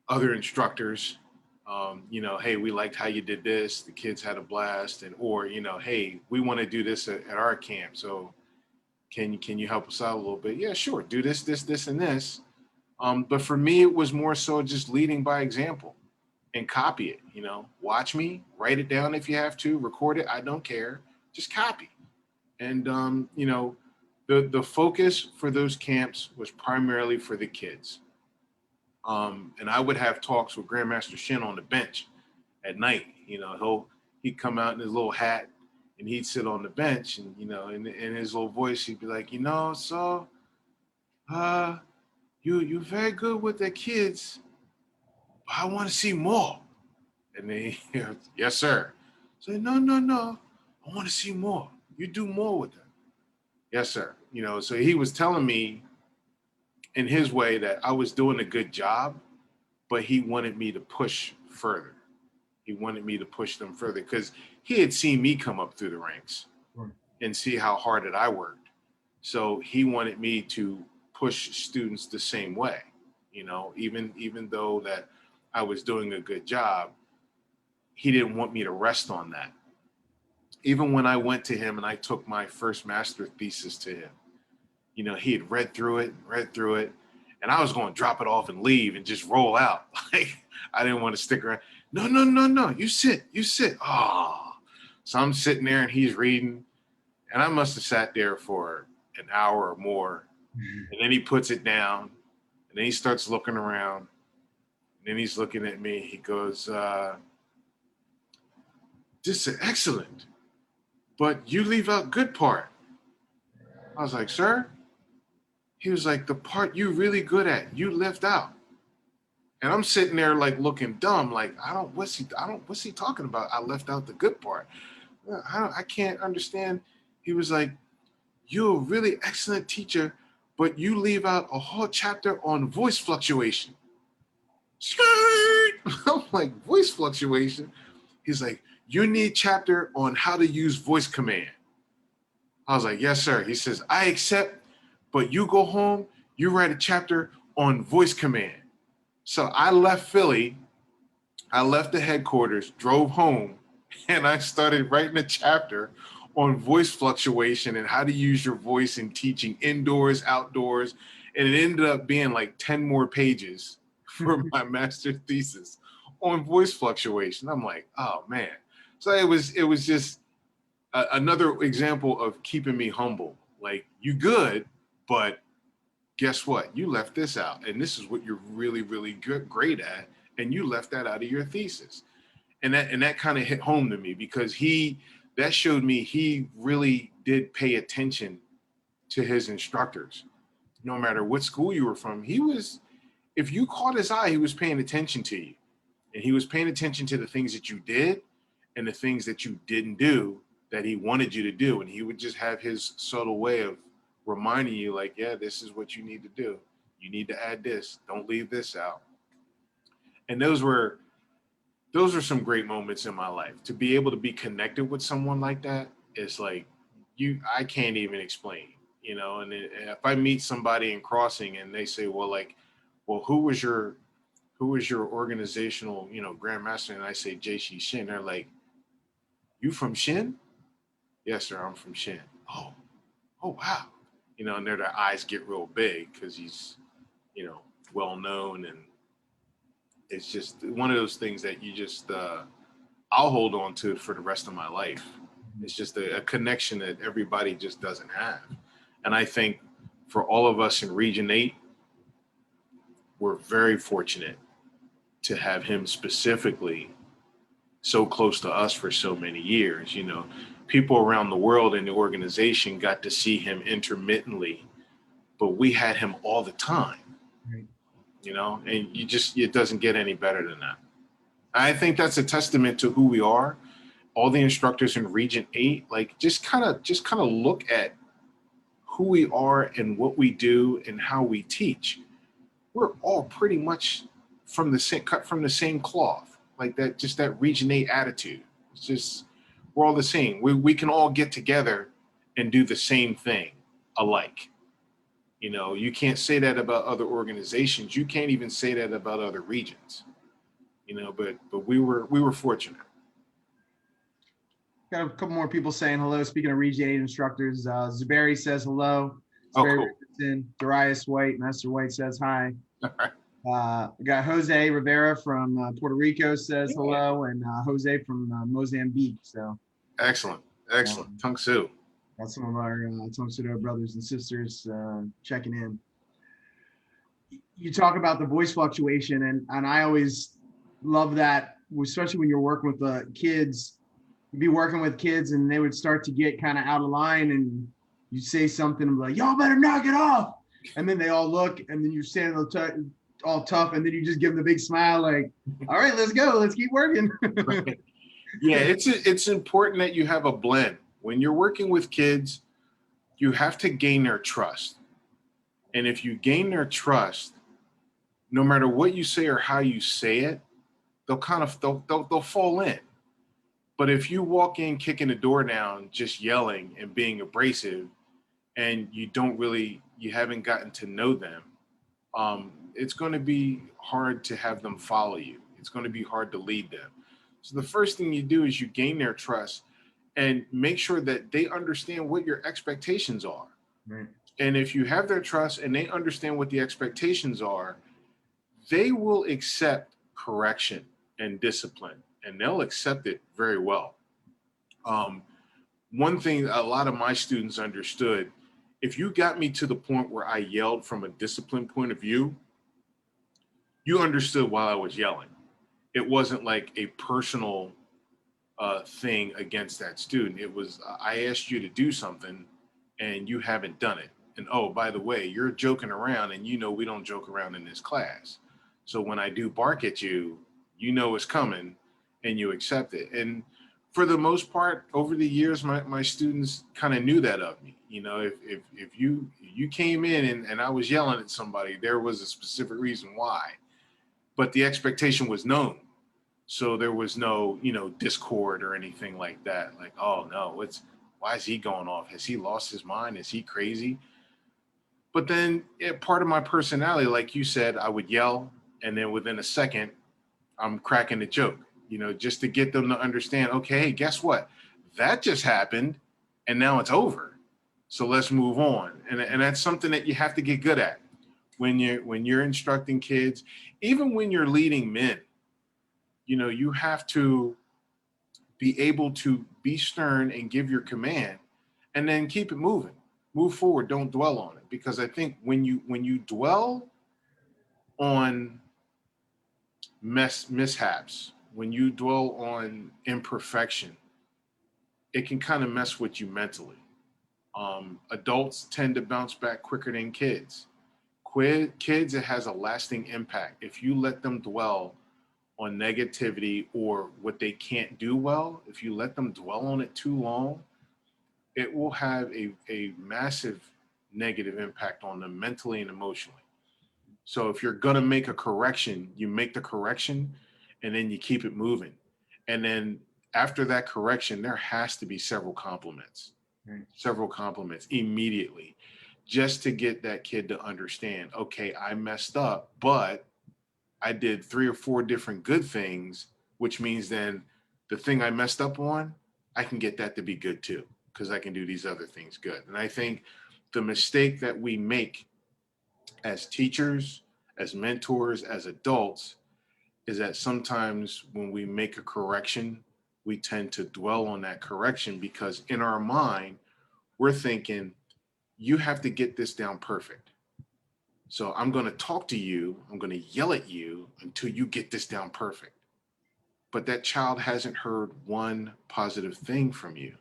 other instructors, you know, hey, we liked how you did this. The kids had a blast. And, or, you know, hey, we want to do this at our camp. So can you help us out a little bit? Yeah, sure. Do this, and this. But for me, it was more so just leading by example and copy it. You know, watch me, write it down if you have to, record it. I don't care. Just copy. And, you know, the focus for those camps was primarily for the kids. And I would have talks with Grandmaster Shin on the bench at night. You know, he'd come out in his little hat and he'd sit on the bench, and, you know, in his little voice, he'd be like, you know, so you're very good with the kids, but I want to see more. And they, yes, sir. So no, I want to see more. You do more with them. Yes, sir. You know, so he was telling me in his way that I was doing a good job, but he wanted me to push further. He wanted me to push them further, because he had seen me come up through the ranks and see how hard that I worked. So he wanted me to push students the same way, you know, even though that I was doing a good job, he didn't want me to rest on that. Even when I went to him and I took my first master thesis to him, you know, he had read through it, and I was going to drop it off and leave and just roll out. Like, I didn't want to stick around. No, you sit. Oh, so I'm sitting there and he's reading, and I must have sat there for an hour or more. And then he puts it down, and then he starts looking around, and then he's looking at me. He goes, "This is excellent, but you leave out good part." I was like, "Sir?" He was like, "The part you really good at, you left out." And I'm sitting there like looking dumb, like, what's he talking about? I left out the good part. I can't understand. He was like, "You're a really excellent teacher, but you leave out a whole chapter on voice fluctuation." I'm like, voice fluctuation? He's like, "You need chapter on how to use voice command." I was like, "Yes, sir." He says, "I accept, but you go home, you write a chapter on voice command." So I left Philly, I left the headquarters, drove home, and I started writing a chapter on voice fluctuation and how to use your voice in teaching indoors, outdoors. And it ended up being like 10 more pages for my master thesis on voice fluctuation. I'm like, oh man. So it was just another example of keeping me humble. Like, you good, but guess what? You left this out, and this is what you're really, really great at, and you left that out of your thesis. And that kind of hit home to me, because that showed me he really did pay attention to his instructors. No matter what school you were from, if you caught his eye, he was paying attention to you, and he was paying attention to the things that you did and the things that you didn't do that he wanted you to do. And he would just have his subtle way of reminding you, like, yeah, this is what you need to do. You need to add this. Don't leave this out. And those were some great moments in my life. To be able to be connected with someone like that is like, I can't even explain, you know. And if I meet somebody in Crossing and they say, well, who was your organizational, Grandmaster? And I say JC Shin. They're like, "You from Shin?" "Yes, sir, I'm from Shin." Oh wow. And their eyes get real big because he's, well known. And it's just one of those things that you just, I'll hold on to for the rest of my life. It's just a connection that everybody just doesn't have. And I think for all of us in Region 8, we're very fortunate to have him specifically so close to us for so many years. People around the world in the organization got to see him intermittently, but we had him all the time. Right. And it doesn't get any better than that. I think that's a testament to who we are. All the instructors in Region 8, like, just kind of look at who we are and what we do and how we teach. We're all pretty much cut from the same cloth, like that, just that Region 8 attitude. It's just, we're all the same. We can all get together and do the same thing alike. You can't say that about other organizations. You can't even say that about other regions. But we were fortunate. Got a couple more people saying hello. Speaking of Region 8 instructors, Zuberi says hello. Oh, Zuberi cool. Richardson. Darius White, Master White says hi. All right. We got Jose Rivera from Puerto Rico says hello, and Jose from Mozambique. So Excellent. Tung Su. Got some of our Tongsudo brothers and sisters checking in. You talk about the voice fluctuation, and I always love that, especially when you're working with the kids. You'd be working with kids, and they would start to get kind of out of line, and you say something and be like, "Y'all better knock it off," and then they all look, and then you're standing all tough, and then you just give them a big smile, like, "All right, let's go, let's keep working." Right. Yeah, it's important that you have a blend. When you're working with kids, you have to gain their trust. And if you gain their trust, no matter what you say or how you say it, they'll fall in. But if you walk in kicking the door down, just yelling and being abrasive, and you haven't gotten to know them, it's going to be hard to have them follow you. It's going to be hard to lead them. So the first thing you do is you gain their trust and make sure that they understand what your expectations are. Right. And if you have their trust and they understand what the expectations are, they will accept correction and discipline, and they'll accept it very well. One thing a lot of my students understood, if you got me to the point where I yelled from a discipline point of view, you understood while I was yelling. It wasn't like a personal thing against that student. It was, I asked you to do something and you haven't done it. And oh, by the way, you're joking around, and you know we don't joke around in this class. So when I do bark at you, you know it's coming and you accept it. And for the most part, over the years, my students kind of knew that of me. You know, if you came in and I was yelling at somebody, there was a specific reason why, but the expectation was known. So there was no, you know, discord or anything like that. Like, oh no, why is he going off? Has he lost his mind? Is he crazy? But then part of my personality, like you said, I would yell, and then within a second, I'm cracking a joke, you know, just to get them to understand, okay, hey, guess what? That just happened, and now it's over. So let's move on. And that's something that you have to get good at when you're instructing kids, even when you're leading men. You know, you have to be able to be stern and give your command, and then keep it moving. Move forward. Don't dwell on it, because I think when you dwell on mishaps, when you dwell on imperfection, it can kind of mess with you mentally. Adults tend to bounce back quicker than kids. Kids, it has a lasting impact. If you let them dwell on negativity or what they can't do well, if you let them dwell on it too long, it will have a massive negative impact on them mentally and emotionally. So if you're going to make a correction, you make the correction and then you keep it moving. And then after that correction, there has to be several compliments, several compliments immediately, just to get that kid to understand, okay, I messed up, but I did 3 or 4 different good things, which means then the thing I messed up on, I can get that to be good too, because I can do these other things good. And I think the mistake that we make as teachers, as mentors, as adults, is that sometimes when we make a correction, we tend to dwell on that correction because in our mind, we're thinking, you have to get this down perfect. So I'm going to talk to you, I'm going to yell at you until you get this down perfect. But that child hasn't heard one positive thing from you.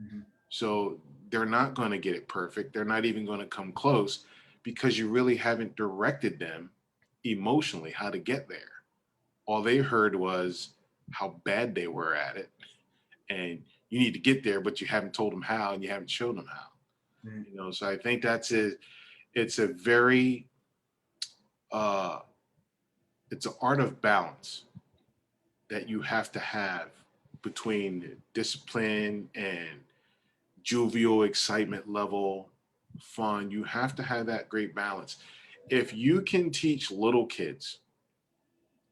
Mm-hmm. So they're not going to get it perfect. They're not even going to come close because you really haven't directed them emotionally how to get there. All they heard was how bad they were at it. And you need to get there, but you haven't told them how and you haven't shown them how. Mm-hmm. You know, so I think it's a very, it's an art of balance that you have to have between discipline and jovial excitement level, fun. You have to have that great balance. If you can teach little kids,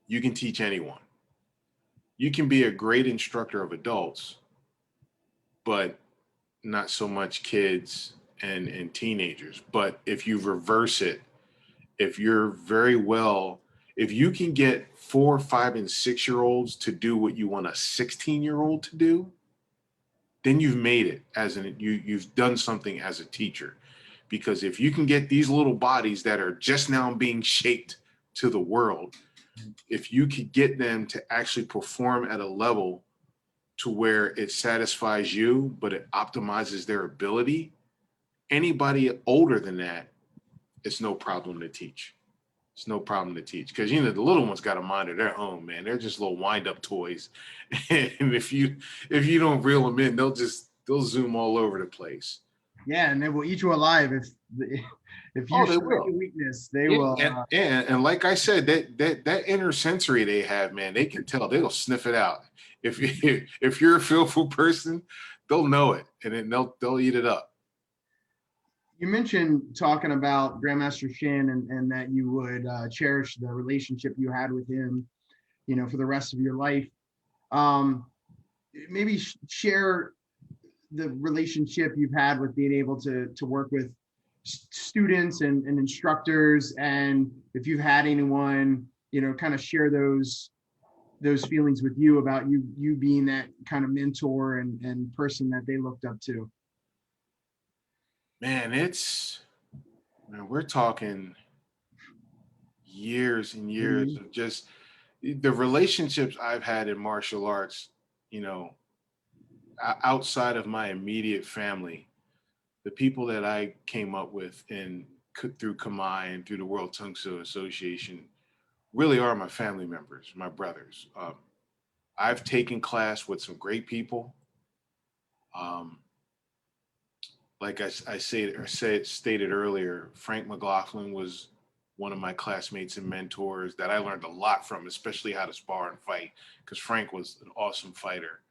you can teach anyone. You can be a great instructor of adults, but not so much kids and teenagers. But if you reverse it, if you're very well, if you can get 4, 5, and 6-year-olds to do what you want a 16-year-old to do, then you've made it you've done something as a teacher. Because if you can get these little bodies that are just now being shaped to the world, if you could get them to actually perform at a level to where it satisfies you, but it optimizes their ability, anybody older than that, it's no problem to teach. It's no problem to teach because, you know, the little ones got a mind of their own, man. They're just little wind-up toys. And if you don't reel them in, they'll zoom all over the place. Yeah, and they will eat you alive if you show any weakness. They will. And like I said, that inner sensory they have, man, they can tell. They'll sniff it out. If you're a fearful person, they'll know it, and then they'll eat it up. You mentioned talking about Grandmaster Shin and that you would cherish the relationship you had with him, you know, for the rest of your life. Um, maybe share the relationship you've had with being able to work with students and instructors, and if you've had anyone, kind of share those feelings with you about you being that kind of mentor and person that they looked up to. Man, we're talking years and years of just the relationships I've had in martial arts, outside of my immediate family. The people that I came up with through Kamai and through the World Tung Soo Association really are my family members, my brothers. I've taken class with some great people. Um, like stated earlier, Frank McLaughlin was one of my classmates and mentors that I learned a lot from, especially how to spar and fight, because Frank was an awesome fighter.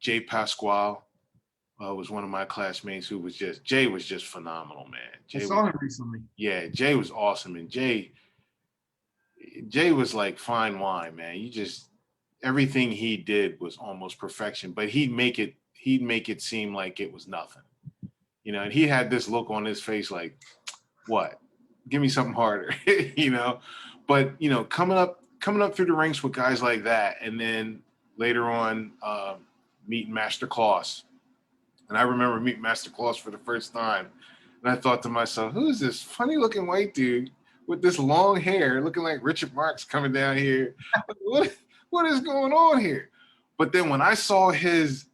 Jay Pasquale was one of my classmates Jay was just phenomenal, man. I saw him recently. Yeah, Jay was awesome. And Jay was like fine wine, man. Everything he did was almost perfection, but he'd make it seem like it was nothing. And he had this look on his face like, what? Give me something harder, But, coming up through the ranks with guys like that, and then later on meeting Master Claus. And I remember meeting Master Claus for the first time. And I thought to myself, who is this funny looking white dude with this long hair looking like Richard Marx coming down here? What is going on here? But then when I saw his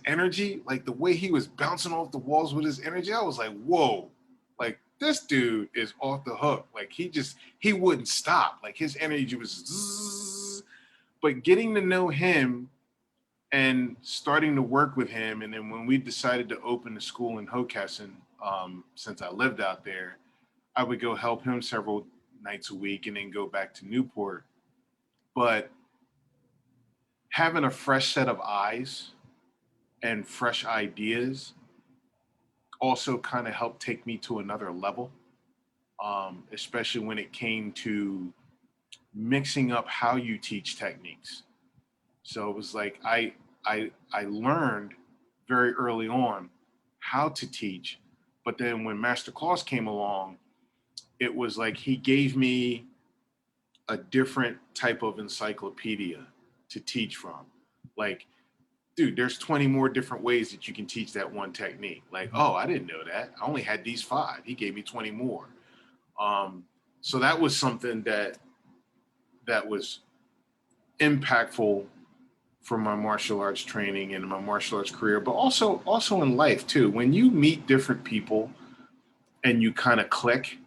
energy, like the way he was bouncing off the walls with his energy, I was like, whoa, like this dude is off the hook. Like he wouldn't stop. Like his energy was zzz. But getting to know him and starting to work with him, and then when we decided to open the school in Hockessin, since I lived out there, I would go help him several nights a week and then go back to Newport. But having a fresh set of eyes and fresh ideas also kind of helped take me to another level, especially when it came to mixing up how you teach techniques. So it was like I learned very early on how to teach, but then when Master Claus came along, it was like he gave me a different type of encyclopedia to teach from. Like, dude, there's 20 more different ways that you can teach that one technique. Like, oh, I didn't know that. I only had these 5. He gave me 20 more. So that was something that was impactful for my martial arts training and my martial arts career, but also in life too. When you meet different people and you kind of click,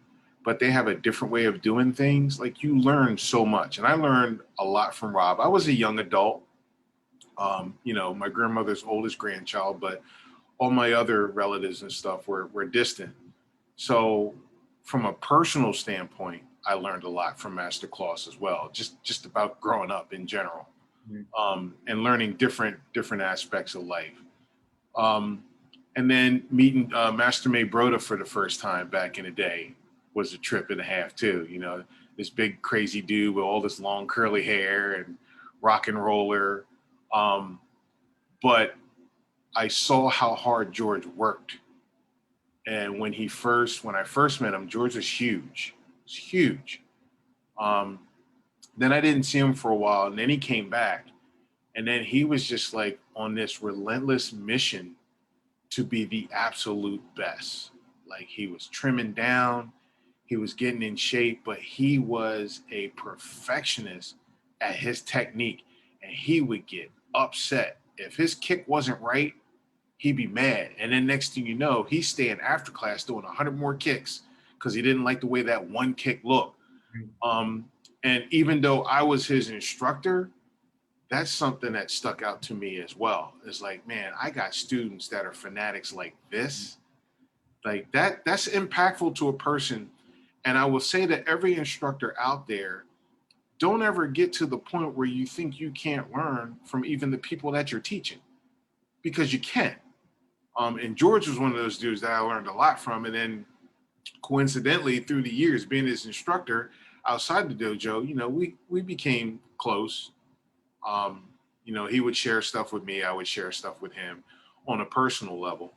but they have a different way of doing things, like you learn so much. And I learned a lot from Rob. I was a young adult, my grandmother's oldest grandchild, but all my other relatives and stuff were distant. So from a personal standpoint, I learned a lot from Master Claus as well, just about growing up in general, and learning different aspects of life. And then meeting Master May Broda for the first time back in the day was a trip and a half too. This big crazy dude with all this long curly hair and rock and roller. But I saw how hard George worked. And when I first met him, George was huge. It was huge. Then I didn't see him for a while, and then he came back. And then he was just like on this relentless mission to be the absolute best. Like he was trimming down, he was getting in shape, but he was a perfectionist at his technique. And he would get upset. If his kick wasn't right, he'd be mad. And then next thing you know, he's staying after class doing 100 more kicks because he didn't like the way that one kick looked. And even though I was his instructor, that's something that stuck out to me as well. It's like, man, I got students that are fanatics like this. Like that's impactful to a person. And I will say that every instructor out there, don't ever get to the point where you think you can't learn from even the people that you're teaching, because you can. And George was one of those dudes that I learned a lot from. And then coincidentally, through the years being his instructor outside the dojo, we became close. You know, he would share stuff with me. I would share stuff with him on a personal level.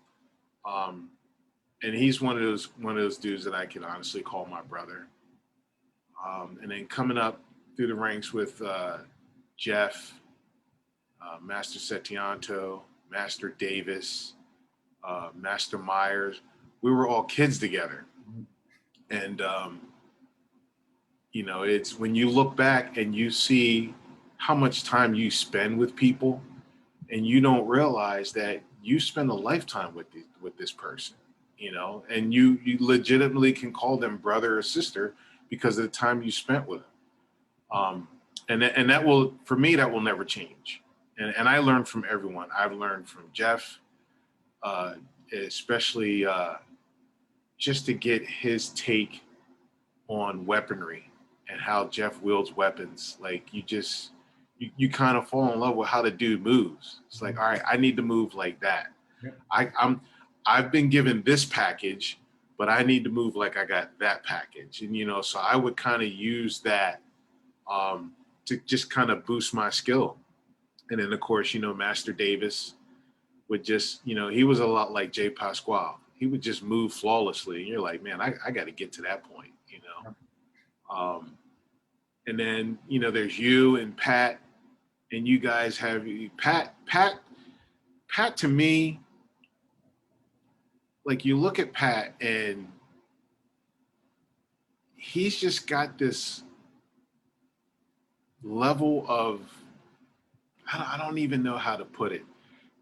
And he's one of those dudes that I can honestly call my brother. And then coming up through the ranks with Jeff, Master Setianto, Master Davis, Master Myers, we were all kids together. And, you know, it's when you look back and you see how much time you spend with people and you don't realize that you spend a lifetime with this person, you know, and you legitimately can call them brother or sister because of the time you spent with them. And that will, for me, that will never change. And I learned from everyone. I've learned from Jeff, especially just to get his take on weaponry and how Jeff wields weapons. Like you kind of fall in love with how the dude moves. It's like, all right, I need to move like that. Yeah. I've been given this package, but I need to move like I got that package. And, you know, so I would kind of use that to just kind of boost my skill. And then, of course, you know, Master Davis would just, you know, he was a lot like Jay Pasquale. He would just move flawlessly. And you're like, man, I got to get to that point, you know. And then, you know, there's you and Pat, and you guys have Pat to me, like you look at Pat and he's just got this level of, I don't even know how to put it.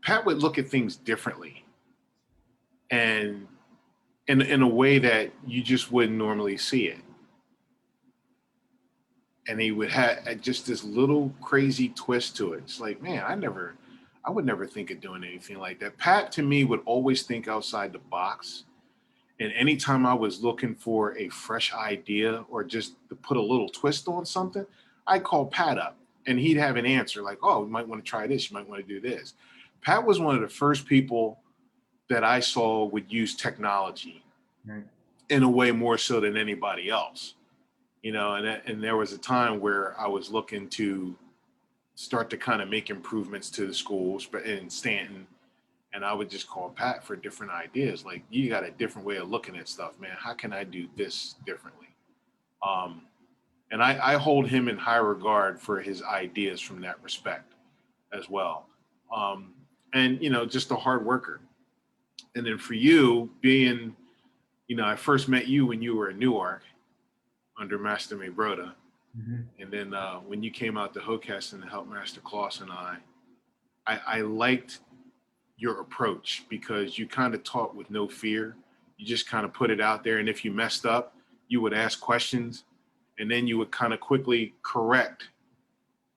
Pat would look at things differently and in a way that you just wouldn't normally see it. And he would have just this little crazy twist to it. It's like, man, I would never think of doing anything like that. Pat, to me, would always think outside the box. And anytime I was looking for a fresh idea or just to put a little twist on something, I'd call Pat up and he'd have an answer like, oh, you might want to try this. You might want to do this. Pat was one of the first people that I saw would use technology in a way more so than anybody else. You know, and there was a time where I was looking to start to kind of make improvements to the schools, but in Stanton, and I would just call Pat for different ideas. Like, you got a different way of looking at stuff, man. How can I do this differently? And I hold him in high regard for his ideas from that respect as well. And, you know, just a hard worker. And then for you being, you know, I first met you when you were in Newark under Master Broda. Mm-hmm. And then when you came out to Hokeston to help Master Kloss and I liked your approach because you kind of taught with no fear. You just kind of put it out there. And if you messed up, you would ask questions and then you would kind of quickly correct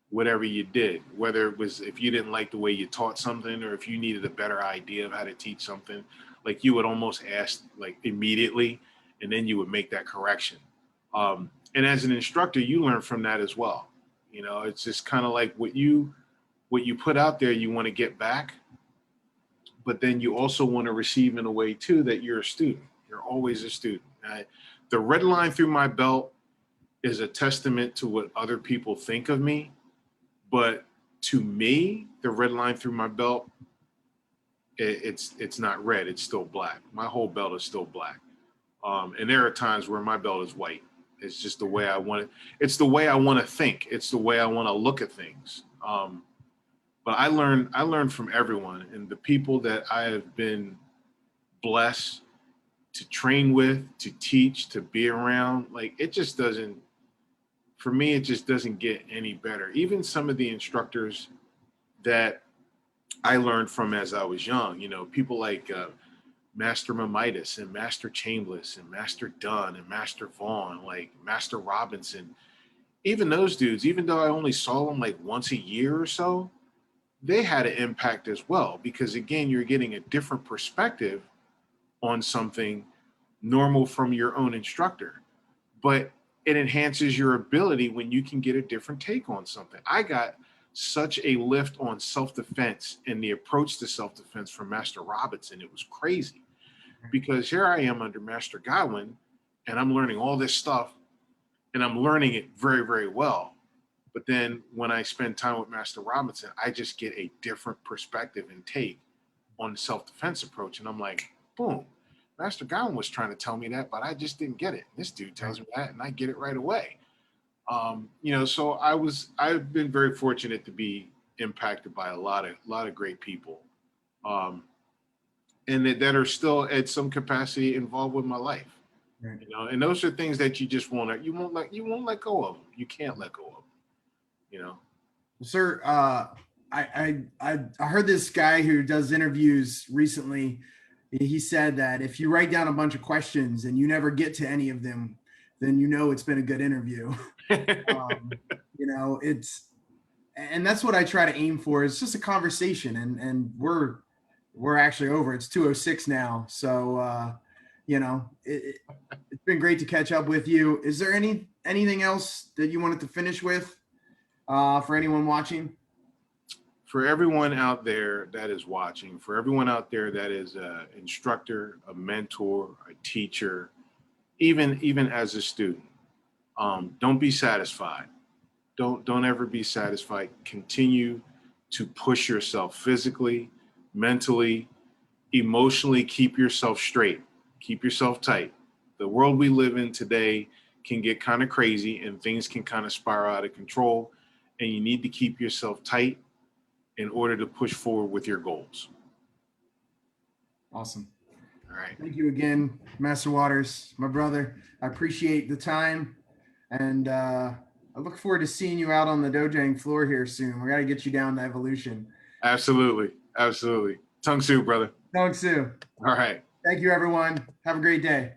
whatever you did, whether it was if you didn't like the way you taught something or if you needed a better idea of how to teach something, like you would almost ask like immediately, and then you would make that correction. And as an instructor, you learn from that as well. You know, it's just kind of like what you put out there, you want to get back, but then you also want to receive in a way too that you're a student. You're always a student. The red line through my belt is a testament to what other people think of me. But to me, the red line through my belt, it's not red, it's still black. My whole belt is still black. And there are times where my belt is white. It's just the way I want it. It's the way I want to think. It's the way I want to look at things. But I learned from everyone, and the people that I have been blessed to train with, to teach, to be around, like it just doesn't, for me, it just doesn't get any better. Even some of the instructors that I learned from as I was young, you know, people like Master Mamitis and Master Chambliss and Master Dunn and Master Vaughn, like Master Robinson, even those dudes, even though I only saw them like once a year or so, they had an impact as well. Because again, you're getting a different perspective on something normal from your own instructor. But it enhances your ability when you can get a different take on something. I got such a lift on self-defense and the approach to self-defense from Master Robinson. It was crazy because here I am under Master Godwin and I'm learning all this stuff and I'm learning it very, very well. But then when I spend time with Master Robinson, I just get a different perspective and take on the self-defense approach. And I'm like, boom, Master Godwin was trying to tell me that, but I just didn't get it. This dude tells me that and I get it right away. So I've been very fortunate to be impacted by a lot of great people. And that are still at some capacity involved with my life. Right. And those are things that you won't let go of them. You can't let go of them. Sir, I heard this guy who does interviews recently. He said that if you write down a bunch of questions and you never get to any of them, then it's been a good interview. And that's what I try to aim for. It's just a conversation, and we're actually over. It's 2:06 now, so it's been great to catch up with you. Is there anything else that you wanted to finish with for anyone watching? For everyone out there that is watching, for everyone out there that is an instructor, a mentor, a teacher, even as a student, don't be satisfied. Don't ever be satisfied. Continue to push yourself physically, mentally, emotionally. Keep yourself straight. Keep yourself tight. The world we live in today can get kind of crazy and things can kind of spiral out of control. And you need to keep yourself tight in order to push forward with your goals. Awesome. All right. Thank you again, Master Waters, my brother. I appreciate the time, and I look forward to seeing you out on the dojang floor here soon. We got to get you down to Evolution. Absolutely. Absolutely. Tung Su, brother. Tung Su. All right. Thank you, everyone. Have a great day.